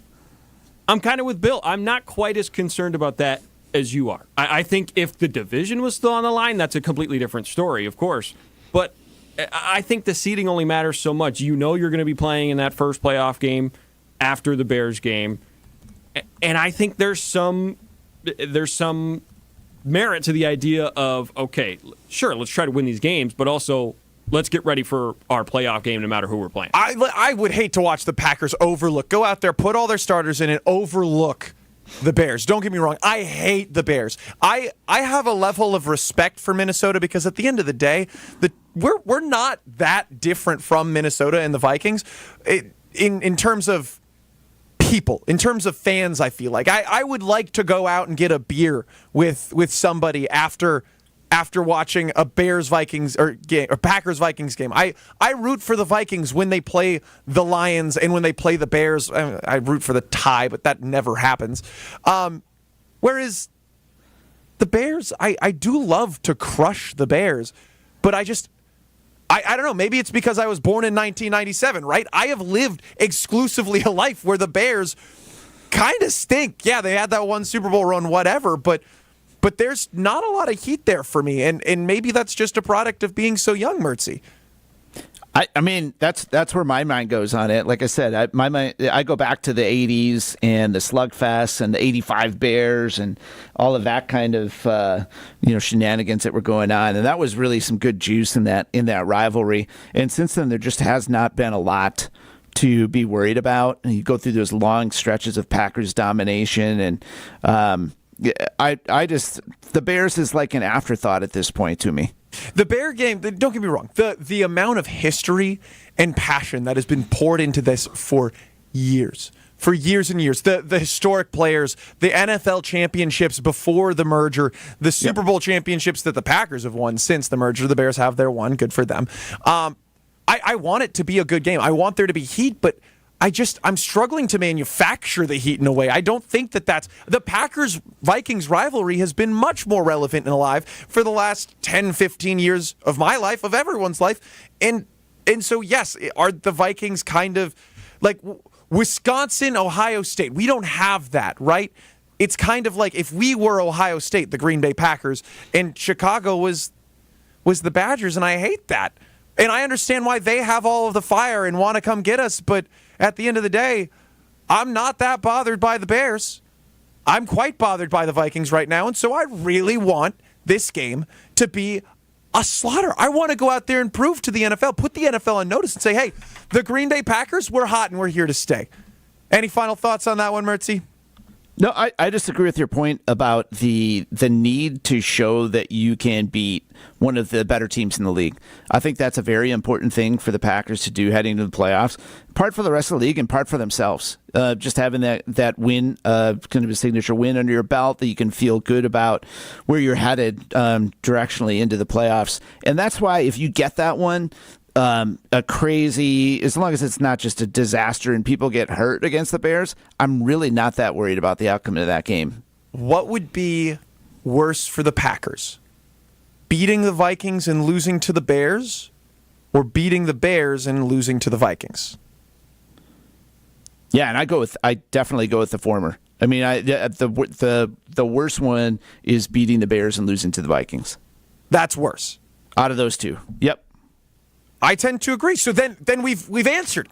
I'm kind of with Bill. I'm not quite as concerned about that as you are. I think if the division was still on the line, that's a completely different story, of course. But I think the seeding only matters so much. You're going to be playing in that first playoff game after the Bears game. And I think there's some merit to the idea of, okay, sure, let's try to win these games, but also let's get ready for our playoff game no matter who we're playing. I would hate to watch the Packers go out there, put all their starters in, and overlook the Bears. Don't get me wrong. I hate the Bears. I have a level of respect for Minnesota because at the end of the day, we're not that different from Minnesota and the Vikings in terms of people, in terms of fans. I feel like I would like to go out and get a beer with somebody after watching a Bears-Vikings or Packers-Vikings game. I root for the Vikings when they play the Lions and when they play the Bears. I root for the tie, but that never happens. Whereas the Bears, I do love to crush the Bears, but I don't know. Maybe it's because I was born in 1997, right? I have lived exclusively a life where the Bears kind of stink. Yeah, they had that one Super Bowl run, whatever, but there's not a lot of heat there for me, and maybe that's just a product of being so young, Mertzy. I mean, that's where my mind goes on it. Like I said, I go back to the 80s and the slugfest and the 85 Bears and all of that kind of shenanigans that were going on, and that was really some good juice in that rivalry. And since then, there just has not been a lot to be worried about. And you go through those long stretches of Packers domination, and the Bears is like an afterthought at this point to me. The Bear game, don't get me wrong, the amount of history and passion that has been poured into this for years and years. The historic players, the NFL championships before the merger, the Super Bowl championships that the Packers have won since the merger. The Bears have their one. Good for them. I want it to be a good game. I want there to be heat, but I'm struggling to manufacture the heat in a way. I don't think that's the Packers-Vikings rivalry has been much more relevant and alive for the last 10, 15 years of my life, of everyone's life. And so, yes, are the Vikings kind of like Wisconsin, Ohio State? We don't have that, right? It's kind of like if we were Ohio State, the Green Bay Packers, and Chicago was the Badgers, and I hate that. And I understand why they have all of the fire and want to come get us, but at the end of the day, I'm not that bothered by the Bears. I'm quite bothered by the Vikings right now, and so I really want this game to be a slaughter. I want to go out there and prove to the NFL, put the NFL on notice and say, hey, the Green Bay Packers, we're hot and we're here to stay. Any final thoughts on that one, Mertzy? No, I disagree with your point about the need to show that you can beat one of the better teams in the league. I think that's a very important thing for the Packers to do heading into the playoffs, part for the rest of the league and part for themselves. Just having that win, kind of a signature win under your belt that you can feel good about where you're headed directionally into the playoffs. And that's why if you get that one, a crazy, as long as it's not just a disaster and people get hurt against the Bears, I'm really not that worried about the outcome of that game. What would be worse for the Packers? Beating the Vikings and losing to the Bears, or beating the Bears and losing to the Vikings? Yeah, and I definitely go with the former. I mean, the worst one is beating the Bears and losing to the Vikings. That's worse. Out of those two. Yep. I tend to agree. So then we've answered.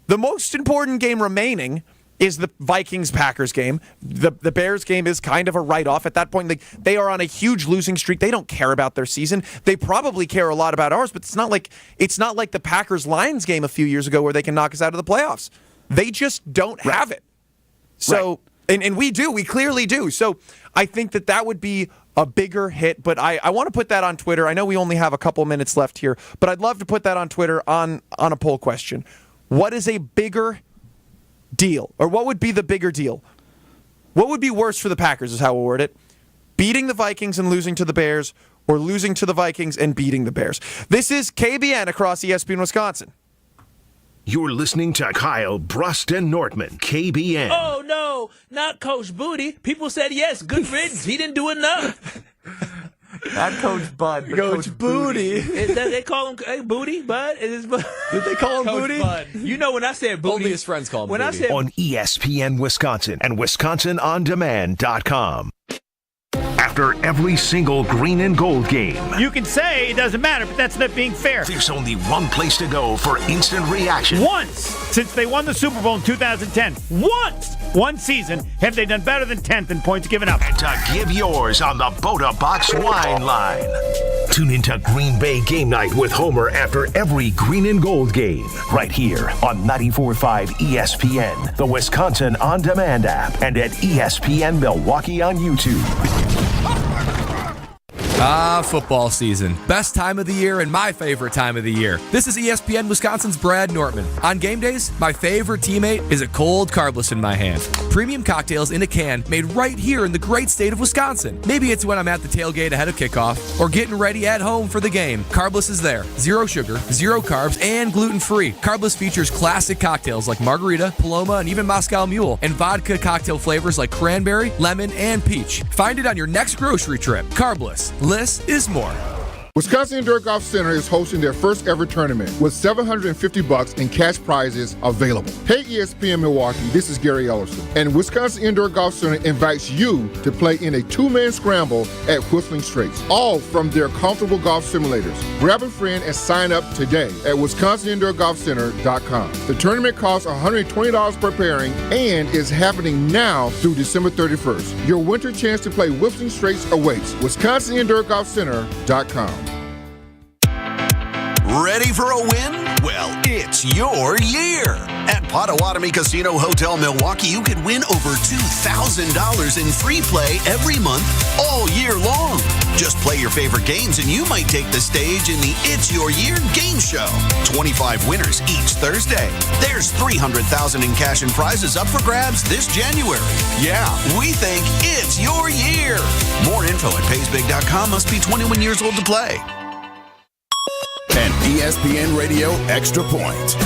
The most important game remaining is the Vikings-Packers game. The Bears game is kind of a write-off at that point. They are on a huge losing streak. They don't care about their season. They probably care a lot about ours, but it's not like the Packers-Lions game a few years ago where they can knock us out of the playoffs. They just don't have it. So, and we do. We clearly do. So I think that would be a bigger hit, but I want to put that on Twitter. I know we only have a couple minutes left here, but I'd love to put that on Twitter on a poll question. What is a bigger deal? Or what would be the bigger deal? What would be worse for the Packers is how we'll word it. Beating the Vikings and losing to the Bears, or losing to the Vikings and beating the Bears. This is KBN across ESPN Wisconsin. You're listening to Kyle Brust and Nortman, KBN. Oh, no, not Coach Booty. People said yes, good riddance. He didn't do enough. Not Coach Bud, but Coach Booty. They call him Booty, Bud? Did they call him Coach Booty? Bud. You know when I said Booty. Only his friends call him Booty. On ESPN Wisconsin and WisconsinOnDemand.com. After every single green and gold game, you can say it doesn't matter, but that's not being fair. There's only one place to go for instant reaction. Once, since they won the Super Bowl in 2010, one season, have they done better than 10th in points given up. And to give yours on the Boda Box Wine Line. Tune into Green Bay Game Night with Homer after every green and gold game. Right here on 94.5 ESPN, the Wisconsin On Demand app, and at ESPN Milwaukee on YouTube. Football season. Best time of the year and my favorite time of the year. This is ESPN Wisconsin's Brad Nortman. On game days, my favorite teammate is a cold carbless in my hand. Premium cocktails in a can made right here in the great state of Wisconsin. Maybe it's when I'm at the tailgate ahead of kickoff or getting ready at home for the game. Carbless is there. 0 sugar, 0 carbs, and gluten-free. Carbless features classic cocktails like margarita, Paloma, and even Moscow Mule, and vodka cocktail flavors like cranberry, lemon, and peach. Find it on your next grocery trip. Carbless. Less is more. Wisconsin Indoor Golf Center is hosting their first ever tournament with $750 in cash prizes available. Hey ESPN Milwaukee, this is Gary Ellerson, and Wisconsin Indoor Golf Center invites you to play in a 2-man scramble at Whistling Straits, all from their comfortable golf simulators. Grab a friend and sign up today at WisconsinIndoorGolfCenter.com. The tournament costs $120 per pairing and is happening now through December 31st. Your winter chance to play Whistling Straits awaits. WisconsinIndoorGolfCenter.com. Ready for a win? Well, it's your year. At Potawatomi Casino Hotel Milwaukee, you could win over $2,000 in free play every month all year long. Just play your favorite games and you might take the stage in the It's Your Year game show. 25 winners each Thursday. There's $300,000 in cash and prizes up for grabs this January. Yeah, we think it's your year. More info at paysbig.com. Must be 21 years old to play. An ESPN Radio Extra Point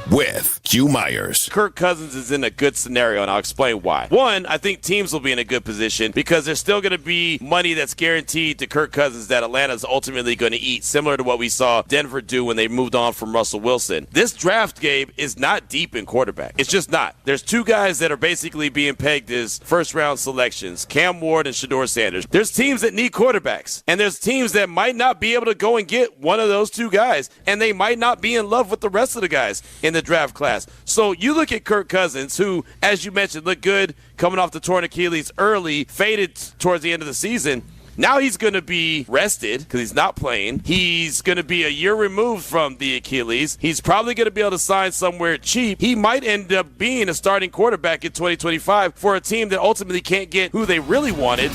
with Hugh Myers. Kirk Cousins is in a good scenario, and I'll explain why. One, I think teams will be in a good position because there's still going to be money that's guaranteed to Kirk Cousins that Atlanta's ultimately going to eat, similar to what we saw Denver do when they moved on from Russell Wilson. This draft, Gabe, is not deep in quarterback. It's just not. There's 2 guys that are basically being pegged as first-round selections, Cam Ward and Shedeur Sanders. There's teams that need quarterbacks, and there's teams that might not be able to go and get one of those 2 guys, and they might not be in love with the rest of the guys in the draft class. So you look at Kirk Cousins, who, as you mentioned, looked good coming off the torn Achilles early, faded towards the end of the season. Now he's going to be rested because he's not playing. He's going to be a year removed from the Achilles. He's probably going to be able to sign somewhere cheap. He might end up being a starting quarterback in 2025 for a team that ultimately can't get who they really wanted.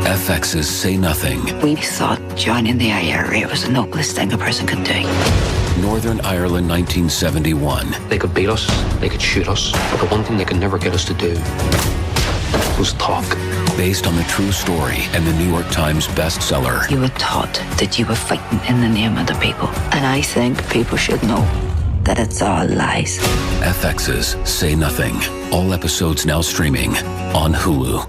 FX's Say Nothing. We thought joining the IRA was the noblest thing a person could do. Northern Ireland, 1971. They could beat us, they could shoot us, but the one thing they could never get us to do was talk. Based on the true story and the New York Times bestseller. You were taught that you were fighting in the name of the people. And I think people should know that it's all lies. FX's Say Nothing. All episodes now streaming on Hulu.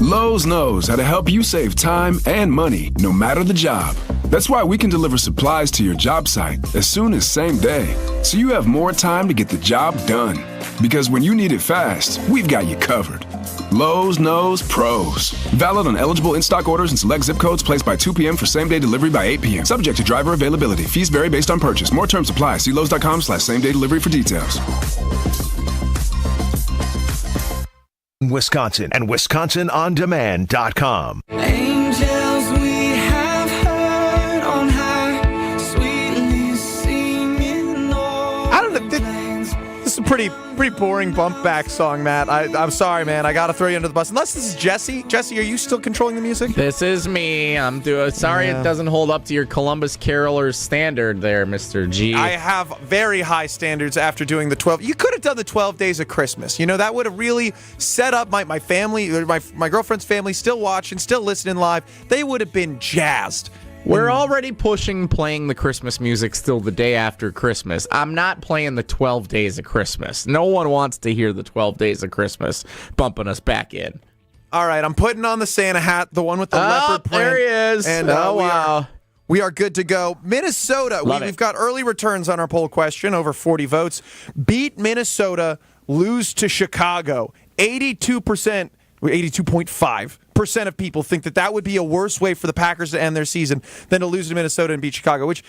Lowe's knows how to help you save time and money, no matter the job. That's why we can deliver supplies to your job site as soon as same day, so you have more time to get the job done. Because when you need it fast, we've got you covered. Lowe's knows pros. Valid on eligible in-stock orders and select zip codes placed by 2 p.m. for same-day delivery by 8 p.m. Subject to driver availability. Fees vary based on purchase. More terms apply. See Lowe's.com/same-day delivery for details. Wisconsin and WisconsinOnDemand.com. Angels we have heard on high, sweetly singing. I don't know. This is a pretty boring bump back song, Matt. I'm sorry, man. I got to throw you under the bus. Unless this is Jesse. Jesse, are you still controlling the music? This is me. I'm doing. Sorry, It doesn't hold up to your Columbus Carolers standard there, Mr. G. I have very high standards after doing the 12. You could have done the 12 days of Christmas. You know, that would have really set up my family, my girlfriend's family, still watching, still listening live. They would have been jazzed. We're already playing the Christmas music still the day after Christmas. I'm not playing the 12 days of Christmas. No one wants to hear the 12 days of Christmas bumping us back in. All right, I'm putting on the Santa hat, the one with the leopard print. There he is. And, wow. We are good to go. Minnesota, we've got early returns on our poll question, over 40 votes. Beat Minnesota, lose to Chicago. 82.5% of people think that would be a worse way for the Packers to end their season than to lose to Minnesota and beat Chicago, which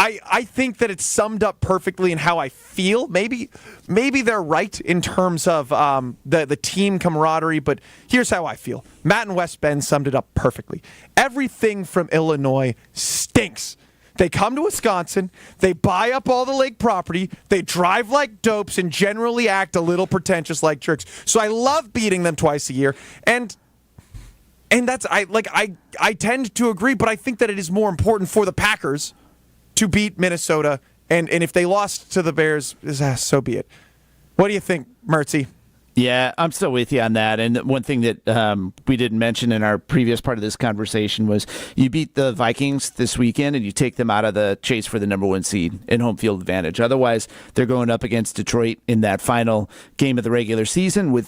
I think that it's summed up perfectly in how I feel. Maybe they're right in terms of the team camaraderie, but here's how I feel. Matt and West Bend summed it up perfectly. Everything from Illinois stinks. They come to Wisconsin, they buy up all the lake property, they drive like dopes, and generally act a little pretentious like jerks. So I love beating them twice a year, and that's I tend to agree, but I think that it is more important for the Packers to beat Minnesota, and if they lost to the Bears, so be it. What do you think, Mertzy? Yeah, I'm still with you on that. And one thing that we didn't mention in our previous part of this conversation was you beat the Vikings this weekend and you take them out of the chase for the number 1 seed and home field advantage. Otherwise, they're going up against Detroit in that final game of the regular season. With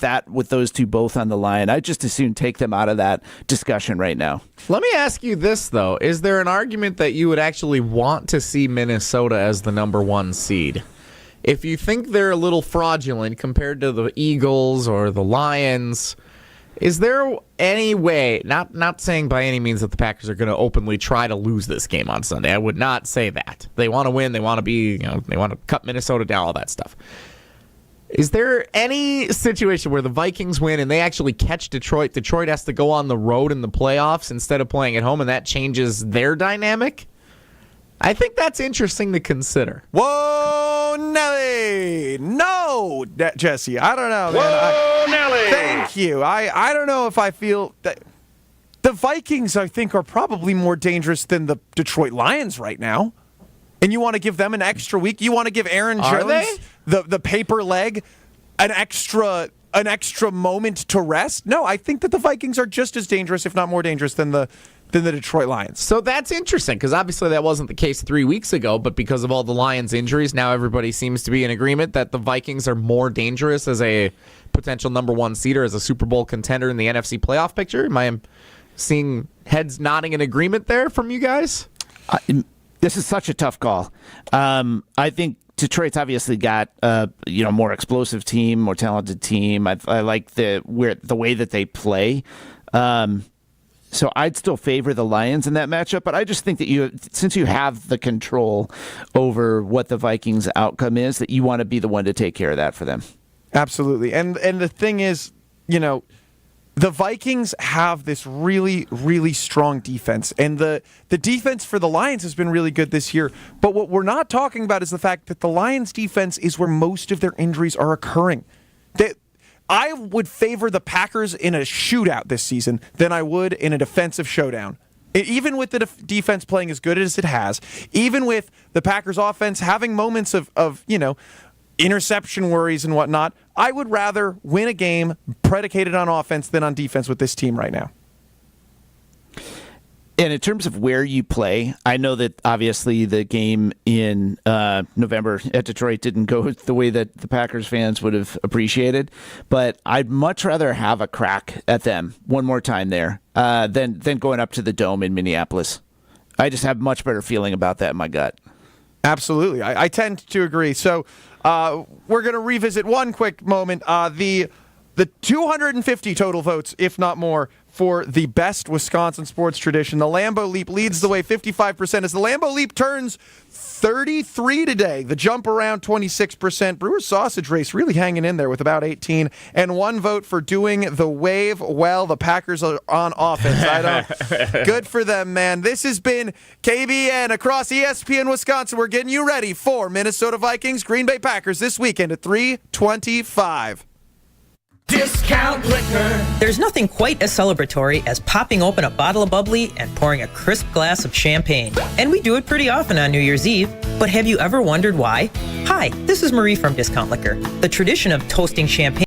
those two both on the line, I just as soon take them out of that discussion right now. Let me ask you this, though. Is there an argument that you would actually want to see Minnesota as the number 1 seed? If you think they're a little fraudulent compared to the Eagles or the Lions, is there any way, not saying by any means that the Packers are going to openly try to lose this game on Sunday. I would not say that. They want to win, they want to they want to cut Minnesota down, all that stuff. Is there any situation where the Vikings win and they actually catch Detroit? Detroit has to go on the road in the playoffs instead of playing at home, and that changes their dynamic? I think that's interesting to consider. Whoa, Nelly! No, Jesse, I don't know, man. Whoa, Nelly! Thank you. I don't know if I feel that the Vikings, I think, are probably more dangerous than the Detroit Lions right now. And you want to give them an extra week? You want to give Aaron Jones the paper leg an extra moment to rest? No, I think that the Vikings are just as dangerous, if not more dangerous, than the Detroit Lions. So that's interesting, because obviously that wasn't the case 3 weeks ago, but because of all the Lions injuries, now everybody seems to be in agreement that the Vikings are more dangerous as a potential number 1 seed or as a Super Bowl contender in the NFC playoff picture. Am I seeing heads nodding in agreement there from you guys? This is such a tough call. I think Detroit's obviously got more explosive team, more talented team. I like the way that they play. So I'd still favor the Lions in that matchup, but I just think that since you have the control over what the Vikings' outcome is, that you want to be the one to take care of that for them. Absolutely. And the thing is, the Vikings have this really, really strong defense, and the defense for the Lions has been really good this year. But what we're not talking about is the fact that the Lions' defense is where most of their injuries are occurring. I would favor the Packers in a shootout this season than I would in a defensive showdown. Even with the defense playing as good as it has, even with the Packers offense having moments of interception worries and whatnot, I would rather win a game predicated on offense than on defense with this team right now. And in terms of where you play, I know that obviously the game in November at Detroit didn't go the way that the Packers fans would have appreciated, but I'd much rather have a crack at them one more time there than going up to the Dome in Minneapolis. I just have much better feeling about that in my gut. Absolutely. I tend to agree. So we're going to revisit one quick moment. The 250 total votes, if not more, for the best Wisconsin sports tradition. The Lambeau Leap leads the way 55% as the Lambeau Leap turns 33 today. The jump around 26%. Brewers Sausage Race really hanging in there with about 18. And 1 vote for doing the wave. Well, the Packers are on offense. Good for them, man. This has been KBN across ESPN Wisconsin. We're getting you ready for Minnesota Vikings, Green Bay Packers this weekend at 3:25. Discount Liquor. There's nothing quite as celebratory as popping open a bottle of bubbly and pouring a crisp glass of champagne. And we do it pretty often on New Year's Eve. But have you ever wondered why? Hi, this is Marie from Discount Liquor. The tradition of toasting champagne